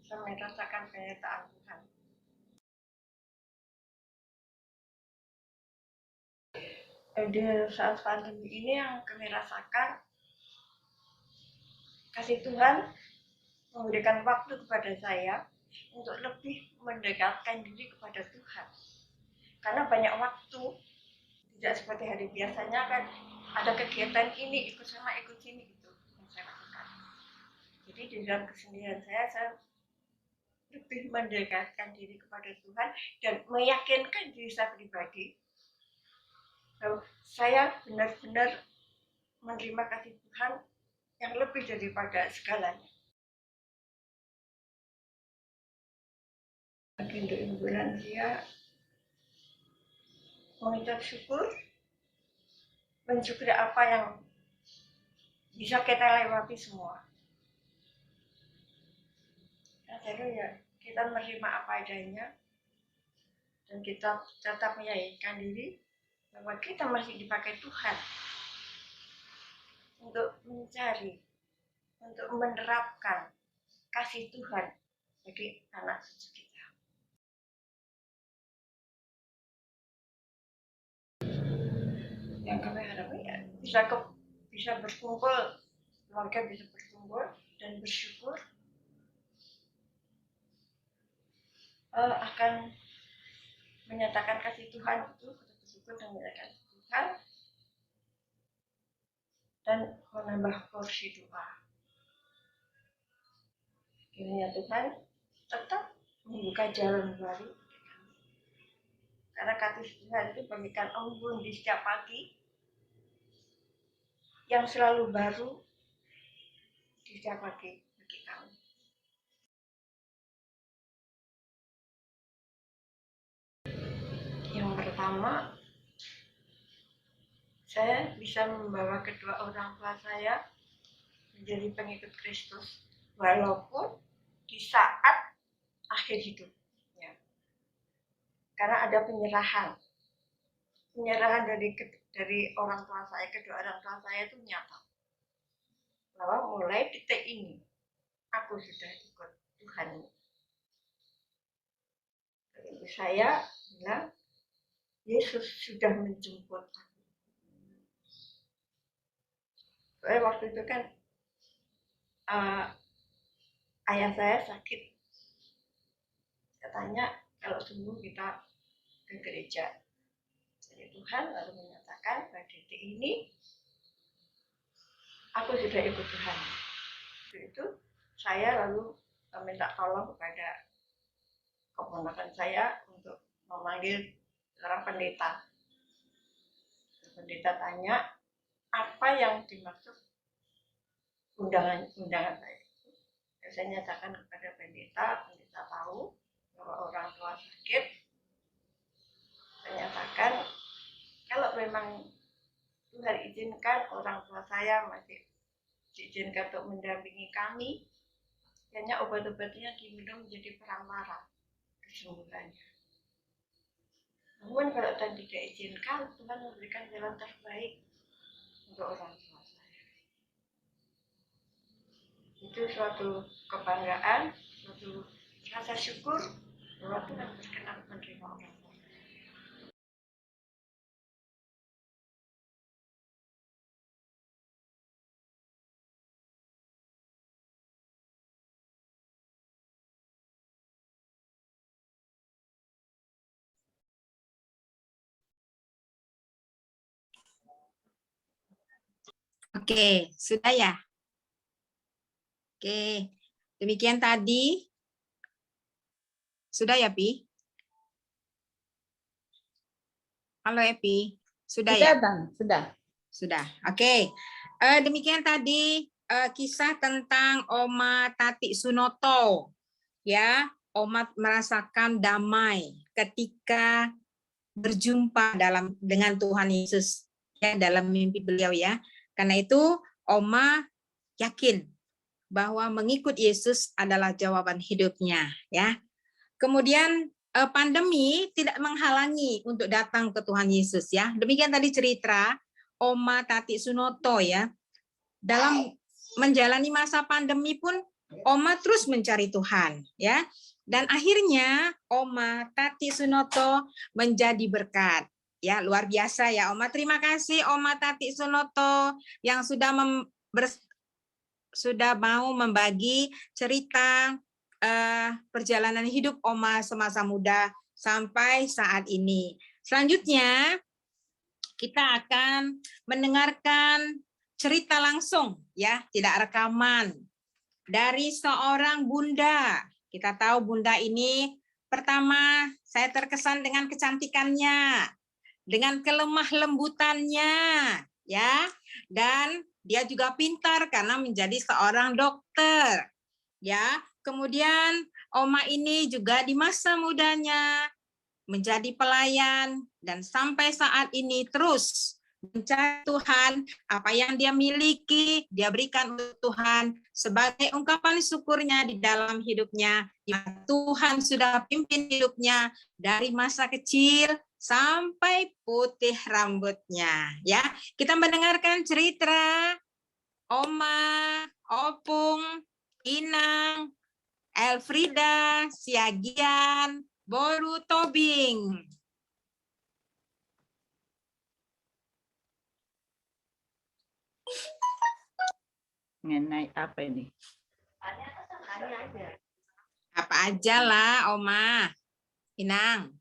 saya merasakan penyertaan Tuhan. Di saat pandemi ini yang kami rasakan, kasih Tuhan memberikan waktu kepada saya untuk lebih mendekatkan diri kepada Tuhan. Karena banyak waktu, tidak seperti hari biasanya kan ada kegiatan ini, ikut sana, ikut sini, gitu yang saya lakukan. Jadi di dalam kesendirian saya lebih mendekatkan diri kepada Tuhan dan meyakinkan diri saya pribadi bahwa saya benar-benar menerima kasih Tuhan yang lebih daripada segalanya. Agenda bulan saya mengucap syukur, mensyukuri apa yang bisa kita lewati semua. Jadi ya kita menerima apa adanya dan kita tetap meyakinkan diri bahwa kita masih dipakai Tuhan untuk mencari, untuk menerapkan kasih Tuhan bagi anak cucu kita. Yang kami harapkan ya bisa berkumpul, keluarga bisa berkumpul dan bersyukur akan menyatakan kasih Tuhan itu, bersyukur dan menyatakan kasih Tuhan dan menambah porsi doa. Kiranya Tuhan tetap membuka jalan baru, karena kasih Tuhan itu bagikan embun di setiap pagi yang selalu baru di setiap pagi bagi kami. Yang pertama, saya bisa membawa kedua orang tua saya menjadi pengikut Kristus walaupun di saat akhir hidup. Ya. Karena ada penyerahan dari orang tua saya, kedua orang tua saya itu nyata bahwa mulai detik ini aku sudah ikut Tuhan. Ibu saya bilang Yesus sudah menjemput aku. Soalnya waktu itu kan ayah saya sakit. Saya tanya kalau sembuh kita ke gereja. Jadi Tuhan lalu menyatakan pada detik ini aku sudah ikut Tuhan. Itu saya lalu minta tolong kepada keponakan saya untuk memanggil seorang pendeta. Pendeta tanya apa yang dimaksud undangan saya. Saya nyatakan kepada pendeta tahu bahwa orang tua sakit. Saya nyatakan kalau memang Tuhan izinkan orang tua saya masih diizinkan untuk mendampingi kami, hanya obat-obatnya diminum menjadi perantara kesembuhannya. Namun kalau Tuhan tidak izinkan, Tuhan memberikan jalan terbaik untuk orang tua saya. Itu suatu kebanggaan, suatu rasa syukur bahwa Tuhan berkenan menerima orang tua saya. Oke, sudah ya? Oke, demikian tadi Sudah ya, Pi? Halo, Epi. Sudah ya? Bang, sudah. Sudah. Oke. Demikian tadi kisah tentang Oma Tati Sunoto. Ya, Oma merasakan damai ketika berjumpa dengan Tuhan Yesus ya dalam mimpi beliau ya. Karena itu Oma yakin bahwa mengikut Yesus adalah jawaban hidupnya ya. Kemudian pandemi tidak menghalangi untuk datang ke Tuhan Yesus ya. Demikian tadi cerita Oma Tati Sunoto ya. Dalam menjalani masa pandemi pun Oma terus mencari Tuhan ya. Dan akhirnya Oma Tati Sunoto menjadi berkat. Ya, luar biasa ya Oma. Terima kasih Oma Tati Sunoto yang sudah mau membagi cerita perjalanan hidup Oma semasa muda sampai saat ini. Selanjutnya kita akan mendengarkan cerita langsung ya, tidak rekaman dari seorang bunda. Kita tahu bunda ini pertama saya terkesan dengan kecantikannya, dengan kelemah lembutannya ya, dan dia juga pintar karena menjadi seorang dokter ya. Kemudian Oma ini juga di masa mudanya menjadi pelayan dan sampai saat ini terus mencari Tuhan. Apa yang dia miliki dia berikan untuk Tuhan sebagai ungkapan syukurnya di dalam hidupnya. Tuhan sudah pimpin hidupnya dari masa kecil sampai putih rambutnya ya. Kita mendengarkan cerita Oma, Opung, Inang, Elfrida, Siagian, Boru Tobing. Mengenai apa ini? Apa aja lah, Oma. Inang.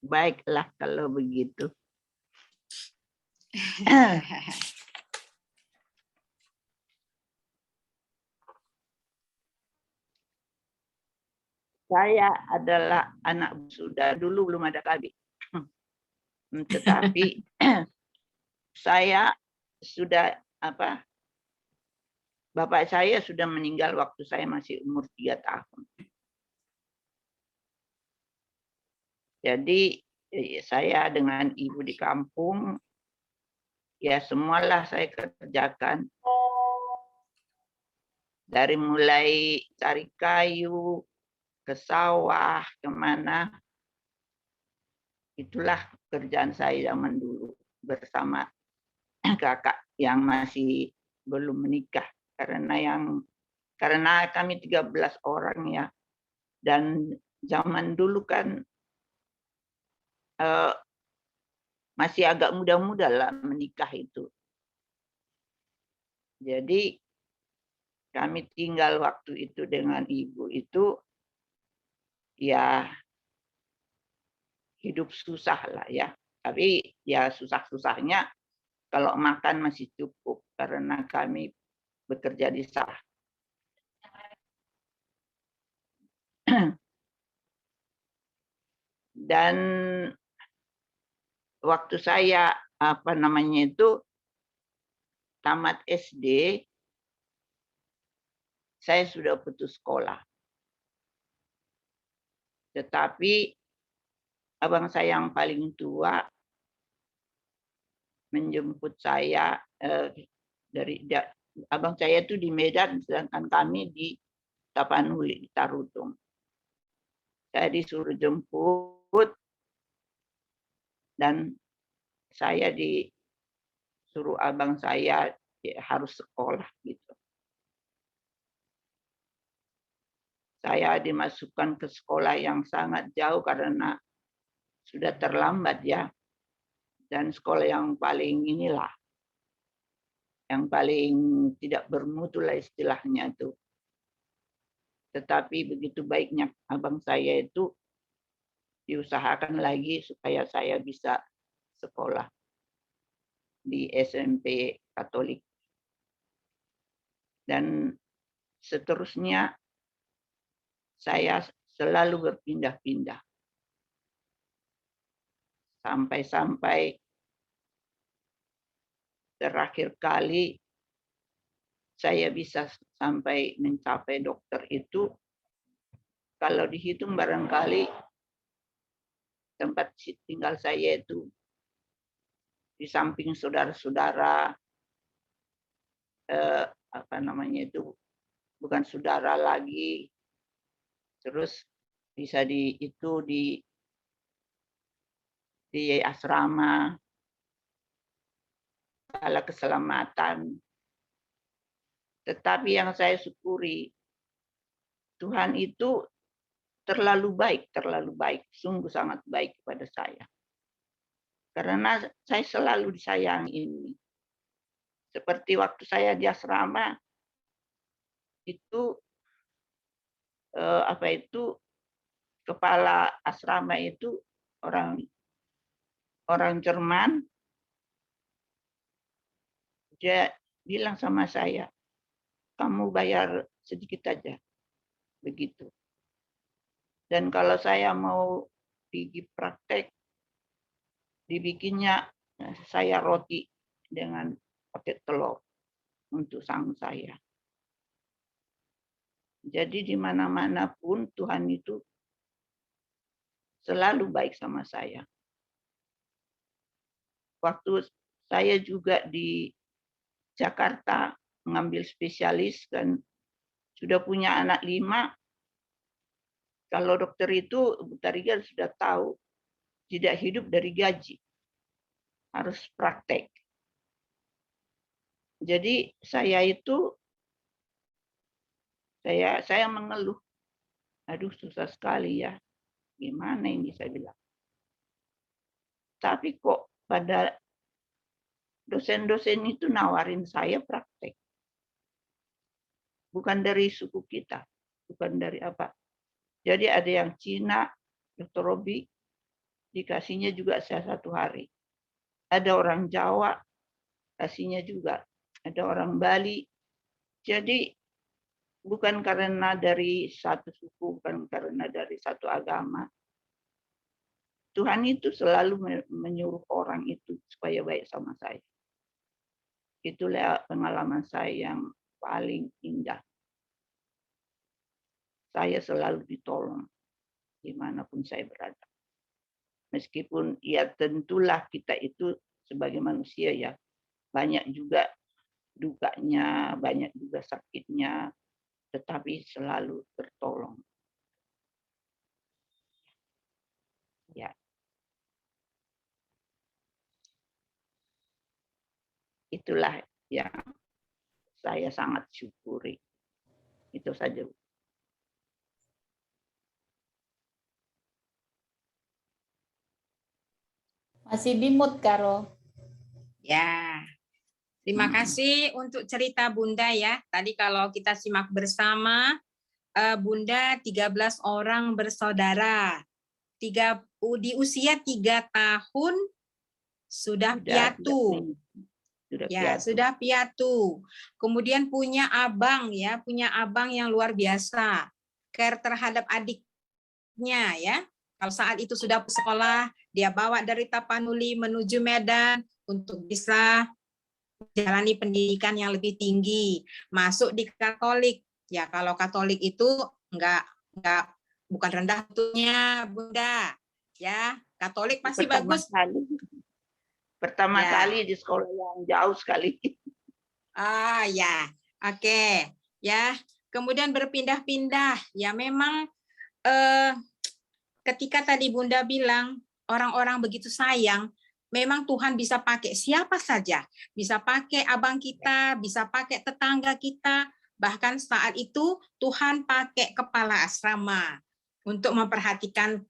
Baiklah kalau begitu. Saya adalah anak sudah dulu belum ada KB. Tetapi saya sudah bapak saya sudah meninggal waktu saya masih umur 3 tahun. Jadi saya dengan ibu di kampung, ya semualah saya kerjakan. Dari mulai cari kayu, ke sawah, kemana. Itulah kerjaan saya zaman dulu bersama kakak yang masih belum menikah. Karena kami 13 orang ya. Dan zaman dulu kan masih agak muda-muda lah menikah itu. Jadi kami tinggal waktu itu dengan ibu itu ya hidup susah lah ya. Tapi ya susah-susahnya kalau makan masih cukup karena kami bekerja di sawah. Dan waktu saya tamat SD, saya sudah putus sekolah. Tetapi abang saya yang paling tua menjemput saya abang saya itu di Medan, sedangkan kami di Tapanuli, di Tarutung. Saya disuruh jemput dan saya disuruh abang saya harus sekolah gitu. Saya dimasukkan ke sekolah yang sangat jauh karena sudah terlambat ya. Dan sekolah yang paling yang paling tidak bermutu lah istilahnya itu. Tetapi begitu baiknya abang saya itu diusahakan lagi supaya saya bisa sekolah di SMP Katolik. Dan seterusnya saya selalu berpindah-pindah. Sampai-sampai terakhir kali saya bisa sampai mencapai dokter itu, kalau dihitung barangkali tempat tinggal saya itu di samping saudara-saudara, apa namanya itu, bukan saudara lagi, terus bisa di asrama, segala keselamatan. Tetapi yang saya syukuri, Tuhan itu terlalu baik, sungguh sangat baik kepada saya. Karena saya selalu disayangi ini. Seperti waktu saya di asrama, itu kepala asrama itu orang Jerman. Dia bilang sama saya, kamu bayar sedikit aja, begitu. Dan kalau saya mau pergi praktek, dibikinnya saya roti dengan pakai telur untuk sang saya. Jadi di mana-mana pun Tuhan itu selalu baik sama saya. Waktu saya juga di Jakarta mengambil spesialis dan sudah punya anak 5. Kalau dokter itu, Bu Tarigan sudah tahu, tidak hidup dari gaji. Harus praktek. Jadi saya mengeluh. Aduh, susah sekali ya. Gimana ini saya bilang. Tapi kok pada dosen-dosen itu nawarin saya praktek. Bukan dari suku kita. Bukan dari apa. Jadi ada yang Cina, Dr. Robi, dikasihnya juga saya 1 hari. Ada orang Jawa, kasihnya juga. Ada orang Bali. Jadi bukan karena dari satu suku, bukan karena dari satu agama. Tuhan itu selalu menyuruh orang itu supaya baik sama saya. Itulah pengalaman saya yang paling indah. Saya selalu ditolong dimanapun saya berada. Meskipun ya tentulah kita itu sebagai manusia ya banyak juga dukanya, banyak juga sakitnya, tetapi selalu tertolong. Ya. Itulah yang saya sangat syukuri. Itu saja. Masih di mood, Karo. Ya, terima kasih untuk cerita Bunda ya. Tadi kalau kita simak bersama, Bunda 13 orang bersaudara. Di usia 3 tahun sudah piatu. Sudah piatu. Kemudian punya abang ya, punya abang yang luar biasa. Care terhadap adiknya ya. Kalau saat itu sudah sekolah, dia bawa dari Tapanuli menuju Medan untuk bisa menjalani pendidikan yang lebih tinggi, masuk di Katolik. Ya, kalau Katolik itu bukan rendah tentunya, Bunda. Ya, Katolik masih bagus. Pertama kali di sekolah yang jauh sekali. Ah, ya. Oke. Ya, kemudian berpindah-pindah. Ya, memang ketika tadi Bunda bilang orang-orang begitu sayang, memang Tuhan bisa pakai siapa saja. Bisa pakai abang kita, bisa pakai tetangga kita. Bahkan saat itu Tuhan pakai kepala asrama untuk memperhatikan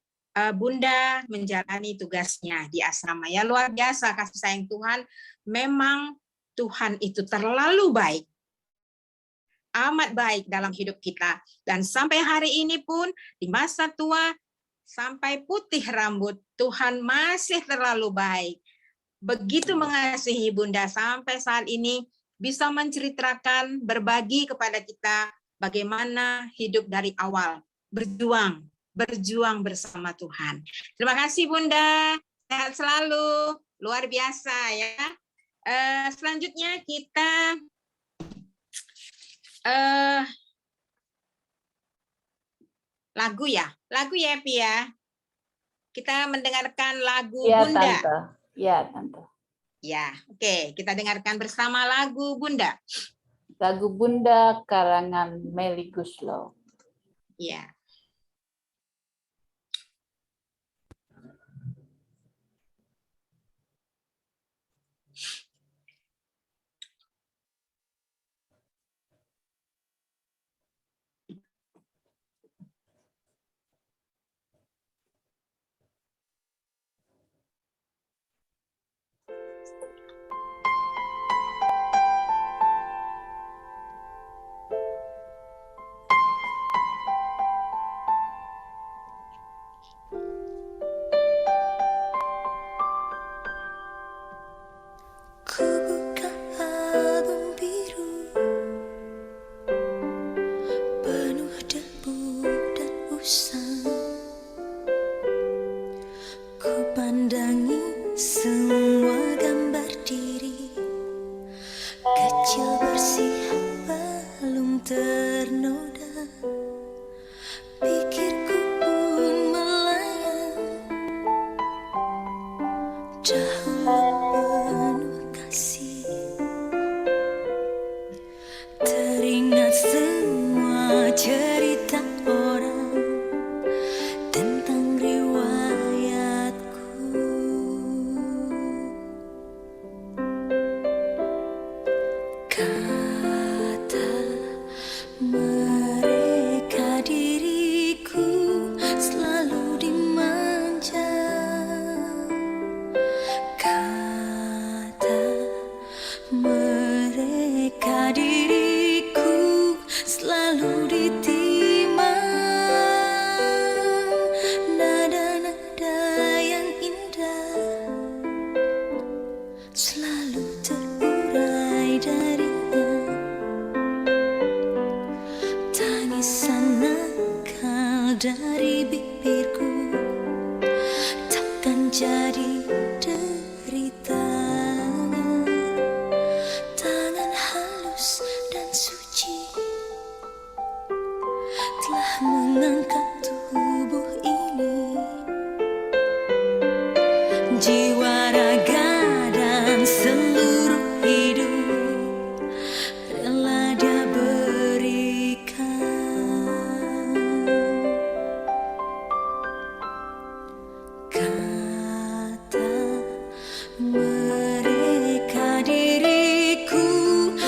Bunda menjalani tugasnya di asrama. Ya luar biasa kasih sayang Tuhan. Memang Tuhan itu terlalu baik. Amat baik dalam hidup kita. Dan sampai hari ini pun di masa tua, sampai putih rambut, Tuhan masih terlalu baik. Begitu mengasihi Bunda sampai saat ini bisa menceritakan, berbagi kepada kita bagaimana hidup dari awal, berjuang berjuang bersama Tuhan. Terima kasih Bunda, sehat selalu, luar biasa ya. Selanjutnya kita lagu ya Pi ya. Kita mendengarkan lagu Ya, Bunda. Tante. Ya, Tante. Ya, oke, kita dengarkan bersama lagu Bunda. Lagu Bunda karangan Melly Guslow. Ya. Ku buka album biru penuh debu dan usang. Ku pandangi semua gambar diri kecil bersih belum ternoda. Pikirku pun melayang dahulu teringat semua cerita orang tentang riwayatku. Kata mereka diriku selalu dimanja. Kata mereka diriku selalu ditimang. Nada-nada yang indah selalu terurai darinya. Tangisan nakal dari bibirku takkan jadi derita. Tangan halus dan suci telah mengangkat tubuh ini. Jiwa, raga, dan seluruh hidup rela Dia berikan. Kata mereka diriku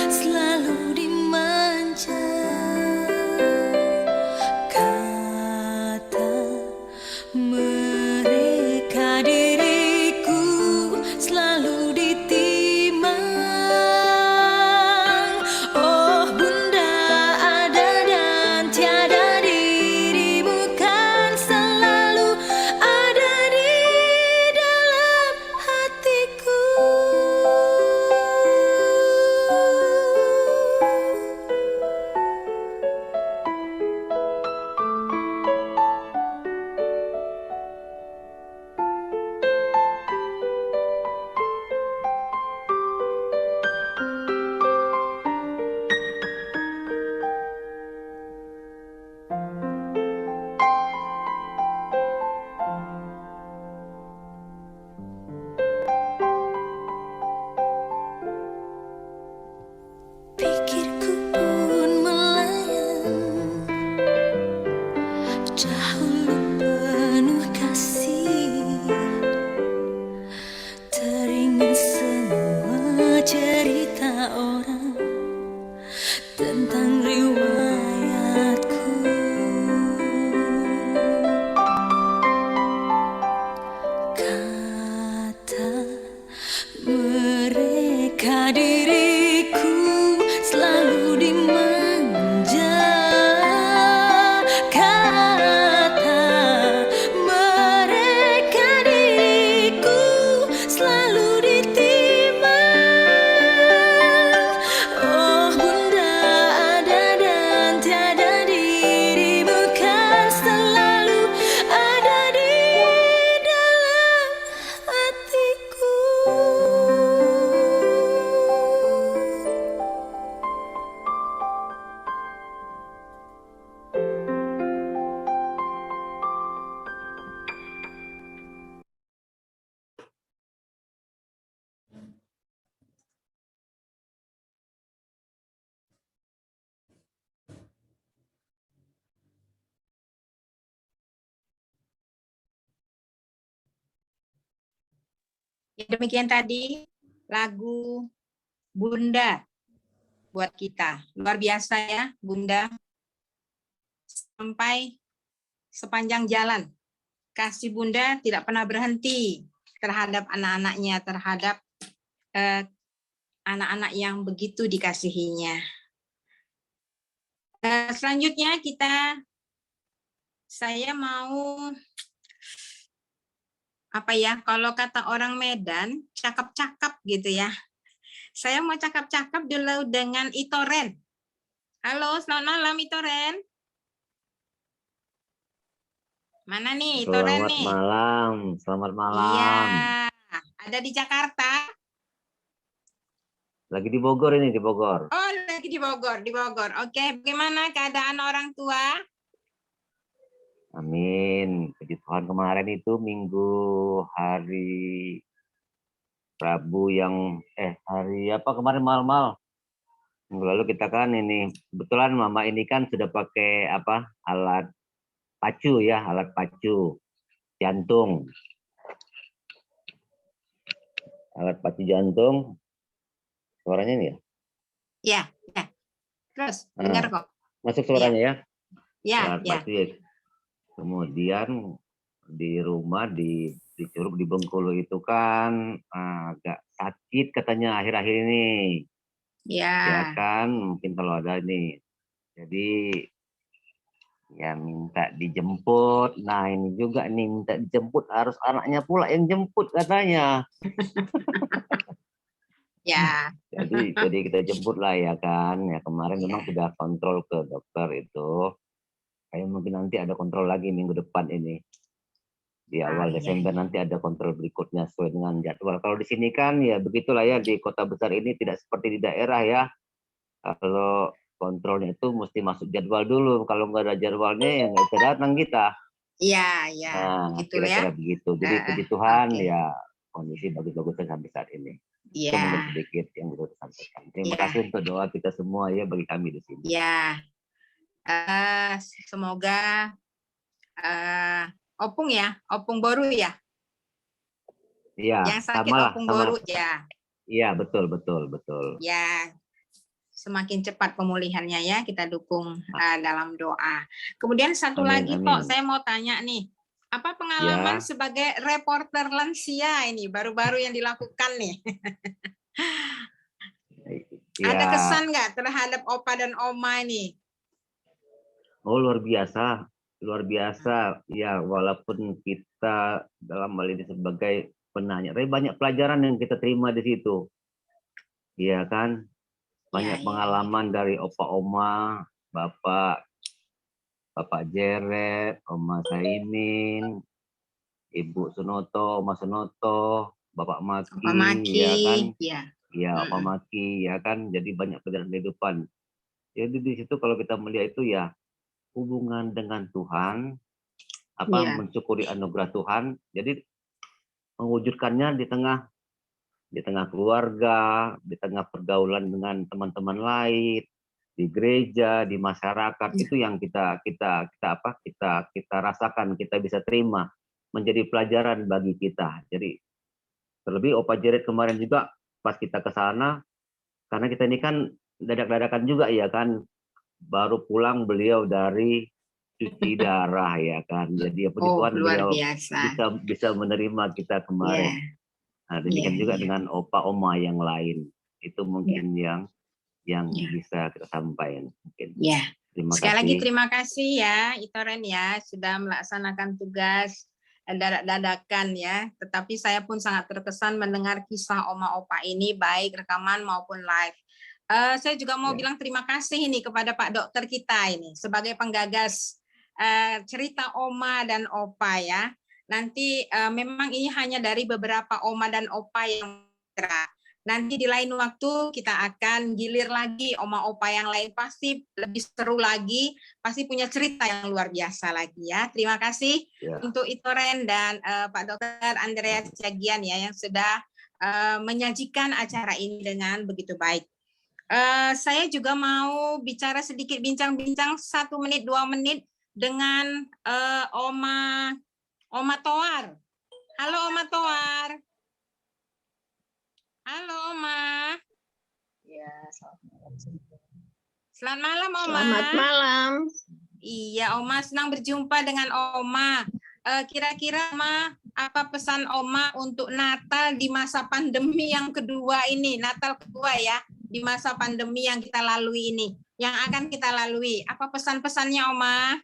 selalu dimanja. Kata mereka diriku selalu ditimang. Oh Bunda ada dan tiada, dirimu kan selalu ada di dalam hatiku. Pikirku pun melayang dahulu penuh kasih. Teringat semua cerita orang tentang riwayatku. Kata mereka diriku selalu dimanja. Kata mereka diriku selalu ditimang. Oh Bunda ada dan tiada, dirimu kan selalu Ya, demikian tadi lagu Bunda buat kita. Luar biasa ya Bunda. Sampai sepanjang jalan. Kasih Bunda tidak pernah berhenti terhadap anak-anaknya, terhadap anak-anak yang begitu dikasihinya. Selanjutnya saya mau apa ya, kalau kata orang Medan, cakap-cakap gitu ya. Saya mau cakap-cakap dulu dengan Itoren. Halo, selamat malam Itoren. Mana nih Itoren nih? Selamat malam. Iya, ada di Jakarta. Lagi di Bogor ini, di Bogor. Oh, lagi di Bogor, di Bogor. Oke, bagaimana keadaan orang tua? Amin. Puji Tuhan, kemarin itu minggu hari Rabu yang hari apa kemarin mal-mal. Minggu lalu kita kan ini kebetulan mama ini kan sudah pakai apa alat pacu ya, alat pacu jantung. Alat pacu jantung. Suaranya ini ya? Iya, ya. Terus dengar kok. Masuk suaranya ya? Iya, Alat ya. pacu ya. Kemudian di rumah di Curug di Bengkulu itu kan agak sakit katanya akhir-akhir ini. Ya. Ya kan, mungkin kalau ada ini. Jadi ya minta dijemput. Nah ini juga nih minta dijemput, harus anaknya pula yang jemput katanya. Ya. Jadi kita jemput lah ya kan. Ya kemarin memang sudah kontrol ke dokter itu. Kayak mungkin nanti ada kontrol lagi minggu depan ini. Di awal Desember nanti ada kontrol berikutnya sesuai dengan jadwal. Kalau di sini kan ya begitulah ya, di kota besar ini tidak seperti di daerah ya. Kalau kontrolnya itu mesti masuk jadwal dulu. Kalau nggak ada jadwalnya ya nggak bisa datang kita. Iya, ya. Nah, Begitu kira-kira ya. begitu. Jadi puji Tuhan ya kondisi bagus-bagusnya sampai saat ini. Iya. Itu mungkin sedikit yang bisa saya sampaikan. Terima kasih untuk doa kita semua ya bagi kami di sini. Ya. Semoga Opung ya, Opung Boru ya. Iya. Yang sakit Sama lah, Opung sama. Boru ya. Iya betul. Ya. Semakin cepat pemulihannya ya, kita dukung dalam doa. Kemudian satu Amin, lagi amin. kok saya mau tanya nih. Apa pengalaman sebagai reporter lansia ini baru-baru yang dilakukan nih? Ada kesan nggak terhadap opa dan oma ini? Oh luar biasa. Ya walaupun kita dalam hal ini sebagai penanya, tapi banyak pelajaran yang kita terima di situ. Iya kan? Banyak pengalaman dari opa oma, bapak Jeret, Oma Saimin, Ibu Sunoto, Oma Sunoto, Bapak Maki, ya kan? Ya, Opa Maki, ya kan? Jadi banyak pelajaran kehidupan. Jadi di situ kalau kita melihat itu ya hubungan dengan Tuhan, mensyukuri anugerah Tuhan. Jadi mewujudkannya di tengah keluarga, di tengah pergaulan dengan teman-teman lain, di gereja, di masyarakat, itu yang kita rasakan, kita bisa terima menjadi pelajaran bagi kita. Jadi terlebih Opa Jeret kemarin juga pas kita ke sana, karena kita ini kan dadak-dadakan juga ya kan, baru pulang beliau dari cuci darah ya kan. Jadi puji Tuhan beliau bisa menerima kita kemarin. Nah, demikian juga dengan opa oma yang lain. Itu mungkin yang bisa kita sampaikan mungkin. Ya. Sekali lagi kasih. terima kasih ya Itoren ya sudah melaksanakan tugas dadak-dadakan ya. Tetapi saya pun sangat terkesan mendengar kisah oma opa ini baik rekaman maupun live. Saya juga mau bilang terima kasih ini kepada Pak Dokter kita ini sebagai penggagas cerita oma dan opa ya. Nanti memang ini hanya dari beberapa oma dan opa yang bergerak. Nanti di lain waktu kita akan gilir lagi oma opa yang lain, pasti lebih seru lagi, pasti punya cerita yang luar biasa lagi ya. Terima kasih untuk Itoren dan Pak Dr. Andreas Jagian ya yang sudah menyajikan acara ini dengan begitu baik. Saya juga mau bicara sedikit bincang-bincang 1 menit 2 menit dengan Oma Toar. Halo Oma Toar. Selamat malam, Oma. Selamat malam. Iya, Oma senang berjumpa dengan Oma. Kira-kira Oma, apa pesan Oma untuk Natal di masa pandemi yang kedua ini, Natal kedua ya, di masa pandemi yang kita lalui ini, yang akan kita lalui. Apa pesan-pesannya, Oma?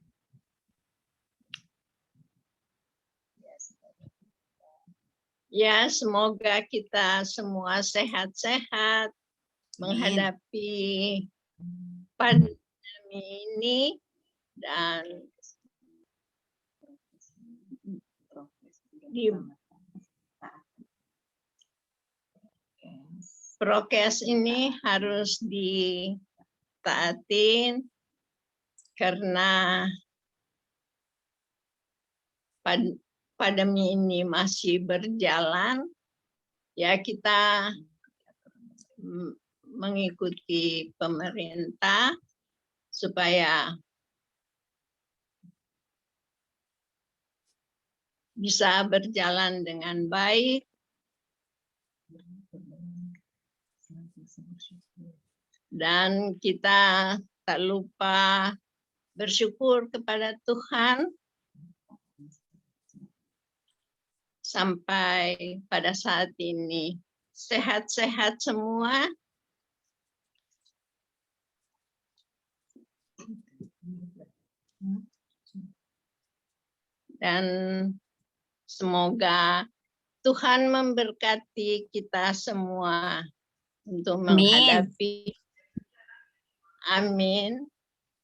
Ya, semoga kita semua sehat-sehat menghadapi pandemi ini dan di prokes ini harus ditaatin karena pandemi ini masih berjalan, ya kita mengikuti pemerintah supaya bisa berjalan dengan baik. Dan kita tak lupa bersyukur kepada Tuhan sampai pada saat ini sehat-sehat semua. Dan semoga Tuhan memberkati kita semua untuk menghadapi. Amin.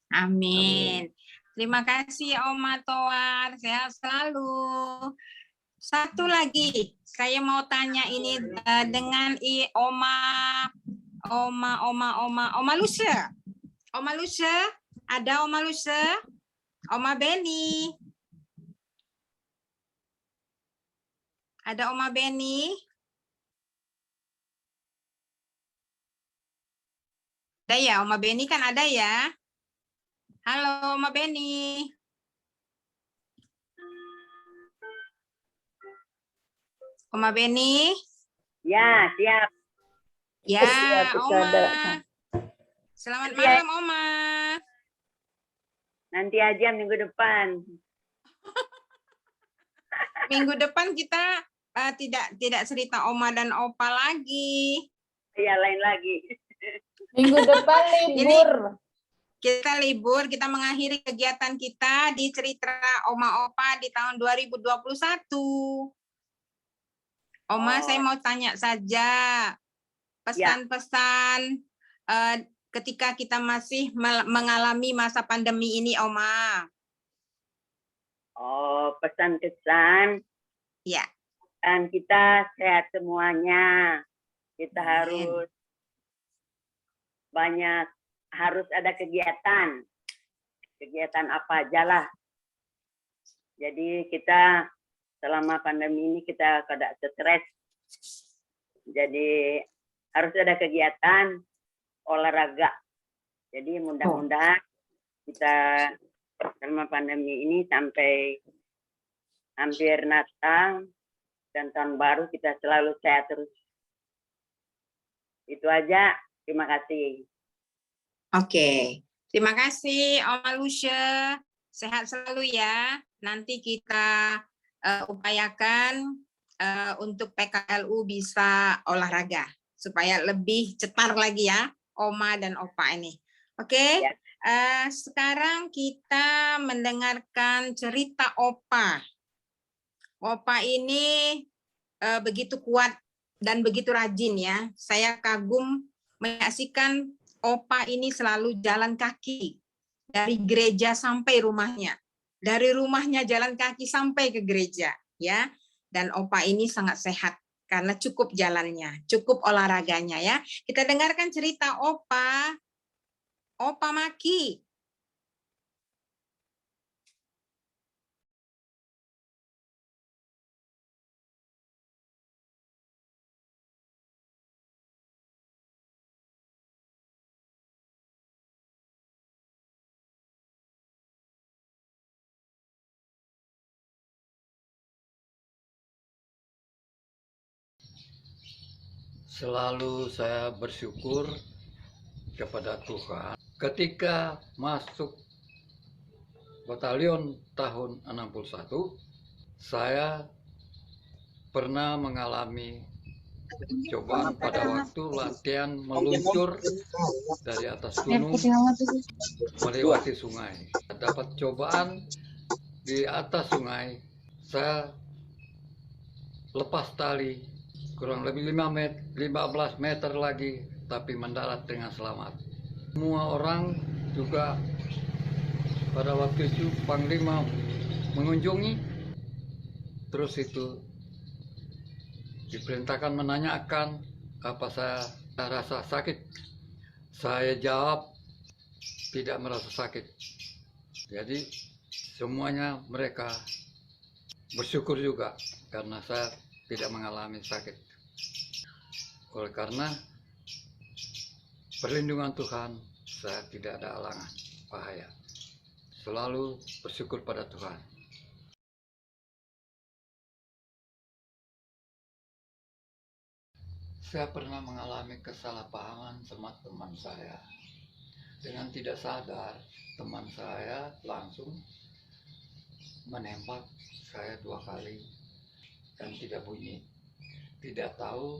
Amin. Terima kasih Oma Toar, sehat selalu. Satu lagi, saya mau tanya ini dengan Oma Lucia. Oma Lucia, ada Oma Lucia? Oma Beni. Ada Oma Beni? Ada ya, Oma Beni kan ada ya? Halo Oma Beni. Oma Beni? Ya, siap. Ya, Oma. Selamat malam, Oma. Nanti aja minggu depan. Minggu depan kita tidak cerita Oma dan Opa lagi. Ya, lain lagi. Minggu depan libur. Kita libur, kita mengakhiri kegiatan kita di cerita Oma Opa di tahun 2021. Oma, saya mau tanya saja pesan-pesan ketika kita masih mengalami masa pandemi ini, Oma. Oh, pesan-kesan. Ya. Dan kita sehat semuanya. Kita harus harus ada kegiatan. Kegiatan apa aja lah. Jadi kita selama pandemi ini kita kada stres. Jadi harus ada kegiatan olahraga. Jadi mudah-mudahan kita selama pandemi ini sampai hampir Natal dan tahun baru kita selalu sehat terus. Itu aja. Terima kasih. Oke. Terima kasih Oma Lucia. Sehat selalu ya. Nanti kita upayakan untuk PKLU bisa olahraga supaya lebih cetar lagi ya Oma dan Opa ini. Oke. Ya. Sekarang kita mendengarkan cerita Opa. Opa ini begitu kuat dan begitu rajin ya. Saya kagum menyaksikan Opa ini selalu jalan kaki dari gereja sampai rumahnya. Dari rumahnya jalan kaki sampai ke gereja ya. Dan Opa ini sangat sehat karena cukup jalannya, cukup olahraganya ya. Kita dengarkan cerita Opa Maki. Selalu saya bersyukur kepada Tuhan. Ketika masuk batalion tahun 61, saya pernah mengalami cobaan pada waktu latihan meluncur dari atas gunung melewati sungai. Dapat cobaan di atas sungai, saya lepas tali kurang lebih 15 meter lagi, tapi mendarat dengan selamat. Semua orang juga pada waktu itu Panglima mengunjungi, terus itu diperintahkan menanyakan apa saya rasa sakit. Saya jawab tidak merasa sakit. Jadi semuanya mereka bersyukur juga karena saya tidak mengalami sakit. Oleh karena perlindungan Tuhan, saya tidak ada halangan, bahaya. Selalu bersyukur pada Tuhan. Saya pernah mengalami kesalahpahaman sama teman saya. Dengan tidak sadar, teman saya langsung menembak saya 2 kali dan tidak bunyi. Tidak tahu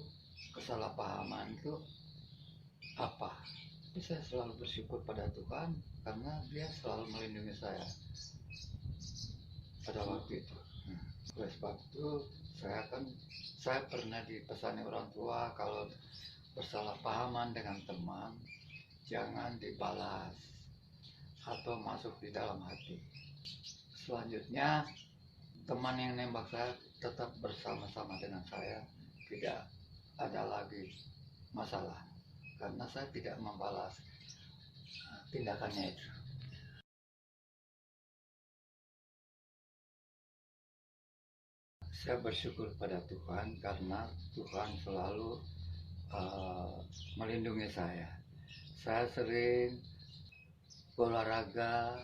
kesalahpahaman itu apa. Tapi saya selalu bersyukur pada Tuhan karena Dia selalu melindungi saya pada waktu itu. Oleh sebab itu saya pernah dipesani orang tua kalau bersalahpahaman dengan teman jangan dibalas atau masuk di dalam hati. Selanjutnya teman yang nembak saya tetap bersama-sama dengan saya, tidak ada lagi masalah karena saya tidak membalas tindakannya itu. Saya bersyukur pada Tuhan karena Tuhan selalu melindungi saya. Saya sering olahraga,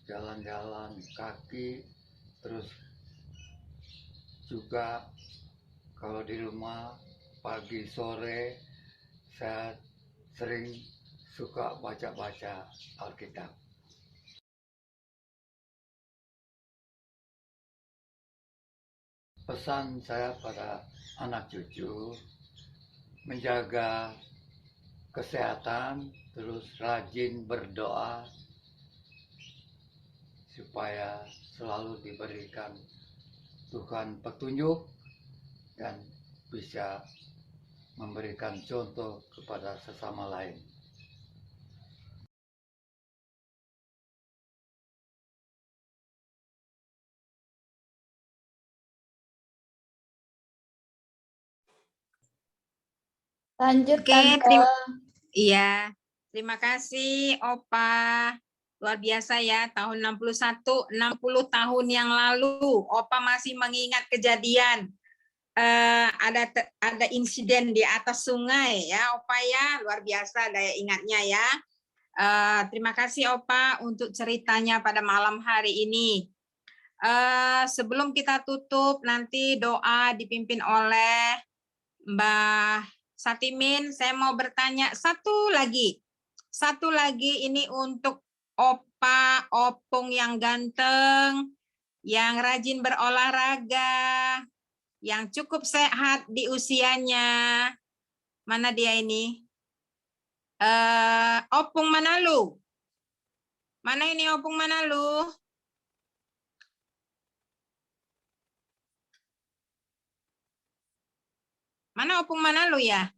jalan-jalan kaki, terus juga kalau di rumah pagi sore saya sering suka baca-baca Alkitab. Pesan saya pada anak cucu, menjaga kesehatan, terus rajin berdoa, supaya selalu diberikan Tuhan petunjuk dan bisa memberikan contoh kepada sesama lain. Lanjut, Oke, iya. Terima kasih, Opa. Luar biasa ya, tahun 61, 60 tahun yang lalu, Opa masih mengingat kejadian. Ada insiden di atas sungai ya, Opa ya. Luar biasa daya ingatnya ya. Terima kasih, Opa, untuk ceritanya pada malam hari ini. Sebelum kita tutup, nanti doa dipimpin oleh Mbah Satimin. Saya mau bertanya satu lagi ini untuk Opa Opung yang ganteng, yang rajin berolahraga, yang cukup sehat di usianya. Mana dia ini? Opung Manalu. Mana ini Opung Manalu? Mana Opung Manalu ya?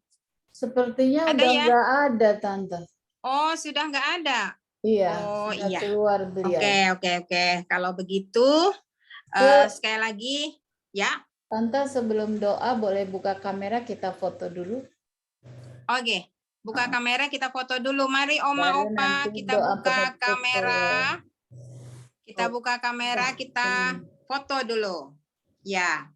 Sepertinya Ada udah ya? nggak ada, Tante. Oh, sudah nggak ada? Iya, Oh sudah iya. keluar beliau. Oke. Kalau begitu, sekali lagi, ya. Tante, sebelum doa boleh buka kamera, kita foto dulu. Oke, buka kamera, kita foto dulu. Mari Oma Baru Opa, nanti kita doa buka penutup kamera. boleh. Kita buka kamera, kita foto dulu. Ya.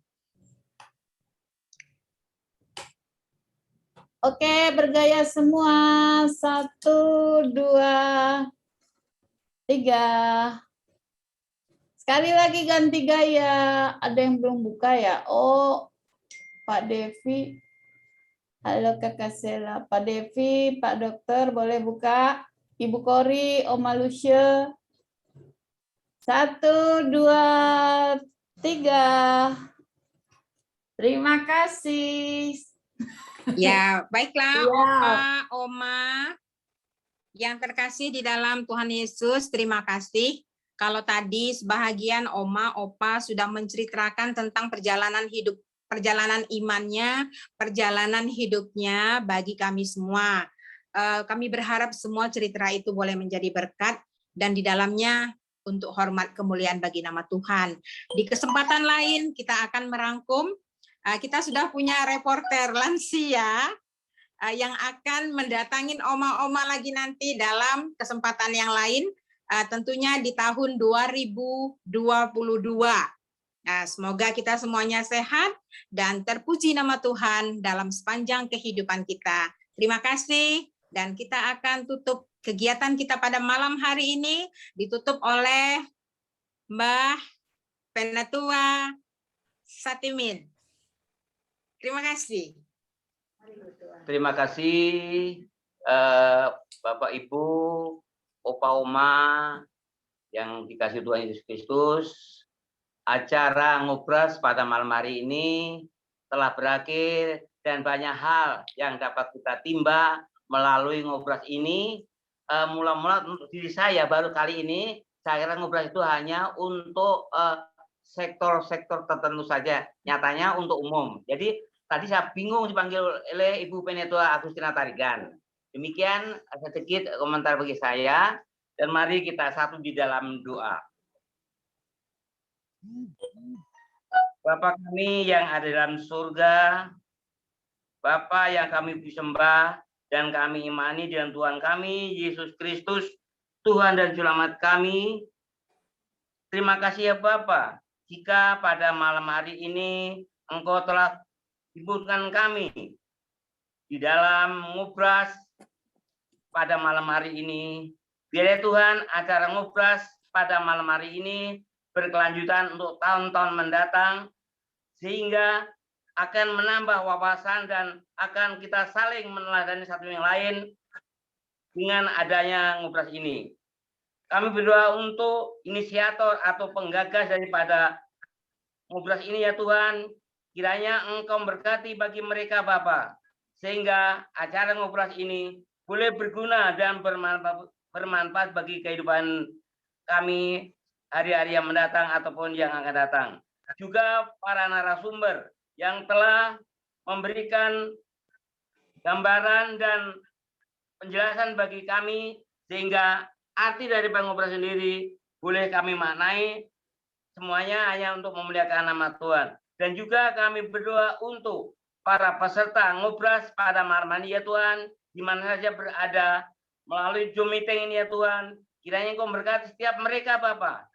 Oke, bergaya semua. 1, 2, 3. Sekali lagi ganti gaya. Ada yang belum buka ya? Oh, Pak Devi. Halo Kakak Sela, Pak Devi, Pak Dokter boleh buka? Ibu Kori, Oma Lucia. 1, 2, 3. Terima kasih. Ya, baiklah Ya. Opa, Oma yang terkasih di dalam Tuhan Yesus, terima kasih. Kalau tadi sebahagian Oma, Opa sudah menceritakan tentang perjalanan imannya, perjalanan hidupnya bagi kami semua. Kami berharap semua cerita itu boleh menjadi berkat dan di dalamnya untuk hormat kemuliaan bagi nama Tuhan. Di kesempatan lain kita akan merangkum. Kita sudah punya reporter lansia yang akan mendatangin oma-oma lagi nanti dalam kesempatan yang lain, tentunya di tahun 2022. Nah, semoga kita semuanya sehat dan terpuji nama Tuhan dalam sepanjang kehidupan kita. Terima kasih dan kita akan tutup kegiatan kita pada malam hari ini ditutup oleh Mbah Penatua Satimin. Terima kasih. Terima kasih Bapak Ibu, Opa Oma yang dikasih Tuhan Yesus Kristus. Acara ngobras pada malam hari ini telah berakhir dan banyak hal yang dapat kita timba melalui ngobras ini. Mula-mula untuk diri saya baru kali ini saya kira ngobras itu hanya untuk sektor-sektor tertentu saja, nyatanya untuk umum. Jadi tadi saya bingung dipanggil oleh Ibu Penatua Agustina Tarigan. Demikian sedikit komentar bagi saya dan mari kita satu di dalam doa. Bapa kami yang ada dalam surga, Bapa yang kami sembah dan kami imani dengan Tuhan kami Yesus Kristus, Tuhan dan Selamat kami. Terima kasih ya Bapa, jika pada malam hari ini Engkau telah hiburkan kami di dalam ngobras pada malam hari ini. Biar Tuhan acara ngobras pada malam hari ini berkelanjutan untuk tahun-tahun mendatang, sehingga akan menambah wawasan dan akan kita saling meneladani satu yang lain dengan adanya ngobras ini. Kami berdoa untuk inisiator atau penggagas daripada ngobras ini ya Tuhan, kiranya Engkau berkati bagi mereka Bapa, sehingga acara ngobras ini boleh berguna dan bermanfaat bagi kehidupan kami hari-hari yang mendatang ataupun yang akan datang. Juga para narasumber yang telah memberikan gambaran dan penjelasan bagi kami, sehingga arti dari pengobras sendiri boleh kami maknai semuanya hanya untuk memuliakan nama Tuhan. Dan juga kami berdoa untuk para peserta ngobras pada malam ini ya Tuhan, di mana saja berada melalui Zoom meeting ini ya Tuhan, kiranya Engkau berkati setiap mereka Bapa,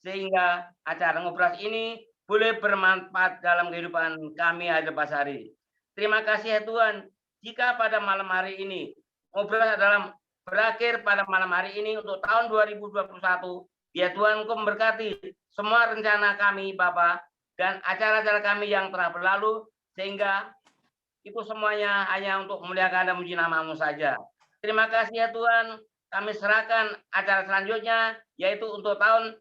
sehingga acara ngobras ini boleh bermanfaat dalam kehidupan kami hari. Terima kasih ya Tuhan, jika pada malam hari ini ngobras adalah berakhir pada malam hari ini untuk tahun 2021, ya Tuhan Engkau memberkati semua rencana kami Bapa dan acara-acara kami yang telah berlalu, sehingga itu semuanya hanya untuk memuliakan dan memuji nama-Mu saja. Terima kasih ya Tuhan, kami serahkan acara selanjutnya yaitu untuk tahun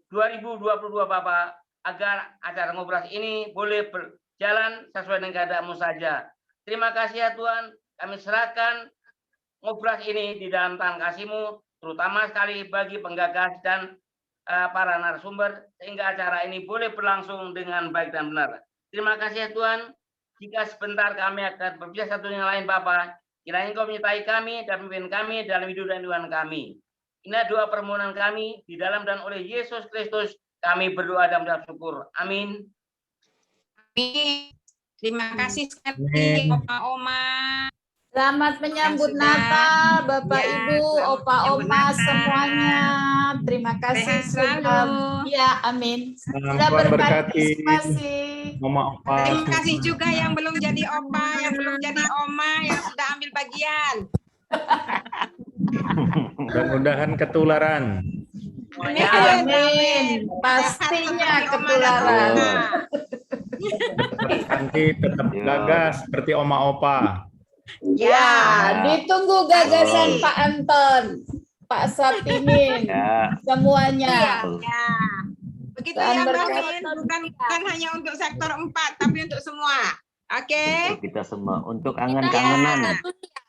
2022 Bapak, agar acara ngobras ini boleh berjalan sesuai dengan kehendak-Mu saja. Terima kasih ya Tuhan, kami serahkan ngobras ini di dalam tangan kasih-Mu, terutama sekali bagi penggagas dan para narasumber, sehingga acara ini boleh berlangsung dengan baik dan benar. Terima kasih ya Tuhan, jika sebentar kami akan berpisah satu yang lain Bapak, kiranya Engkau menyertai kami dan memimpin kami dalam hidup dan kehidupan kami. Inilah doa permohonan kami di dalam dan oleh Yesus Kristus kami berdoa dan mengucap syukur. Amin. Amin. Terima kasih sekali Oma-oma. Selamat menyambut Natal Bapak Ibu, Opa Oma semuanya. Terima kasih sudah. Ya, amin. Sudah berpartisipasi. Oma Opa. Terima kasih juga yang belum jadi Opa, yang belum jadi Oma, yang sudah ambil bagian. Mudah-mudahan ketularan. Amin. Pastinya ketularan. Nanti tetap gagas seperti oma opa. Ya, ditunggu gagasan Oh. Pak Anton, Pak Satimin, semuanya. Ya. Begitu Tuhan ya Mbak berkati. Min, bukan hanya untuk sektor 4 tapi untuk semua. Oke. Untuk kita semua, untuk kangen-kangenan.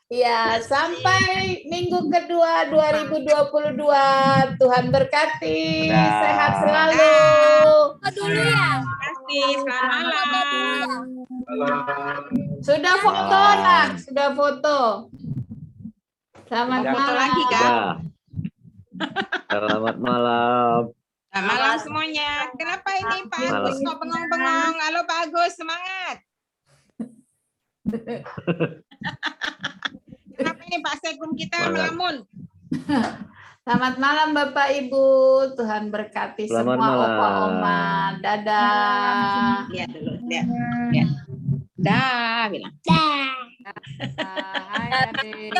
Ya, sampai minggu kedua 2022. Tuhan berkati. Dah. Sehat selalu. Dulu ya. Terima kasih. Selamat malam. Sudah foto, nak? Sudah foto. Selamat Foto malam. lagi, Kak. Ya. Selamat malam. Selamat malam semuanya. Kenapa ini Pak Agus kok bengong-bengong? Halo Pak Agus, semangat. Kenapa ini Pak Sekum kita melamun? Selamat malam Bapak Ibu. Tuhan berkati Selamat semua malam. opa-oma. Dadah. Lihat dulu, lihat. Lihat. Dah, bilang. Hai adik.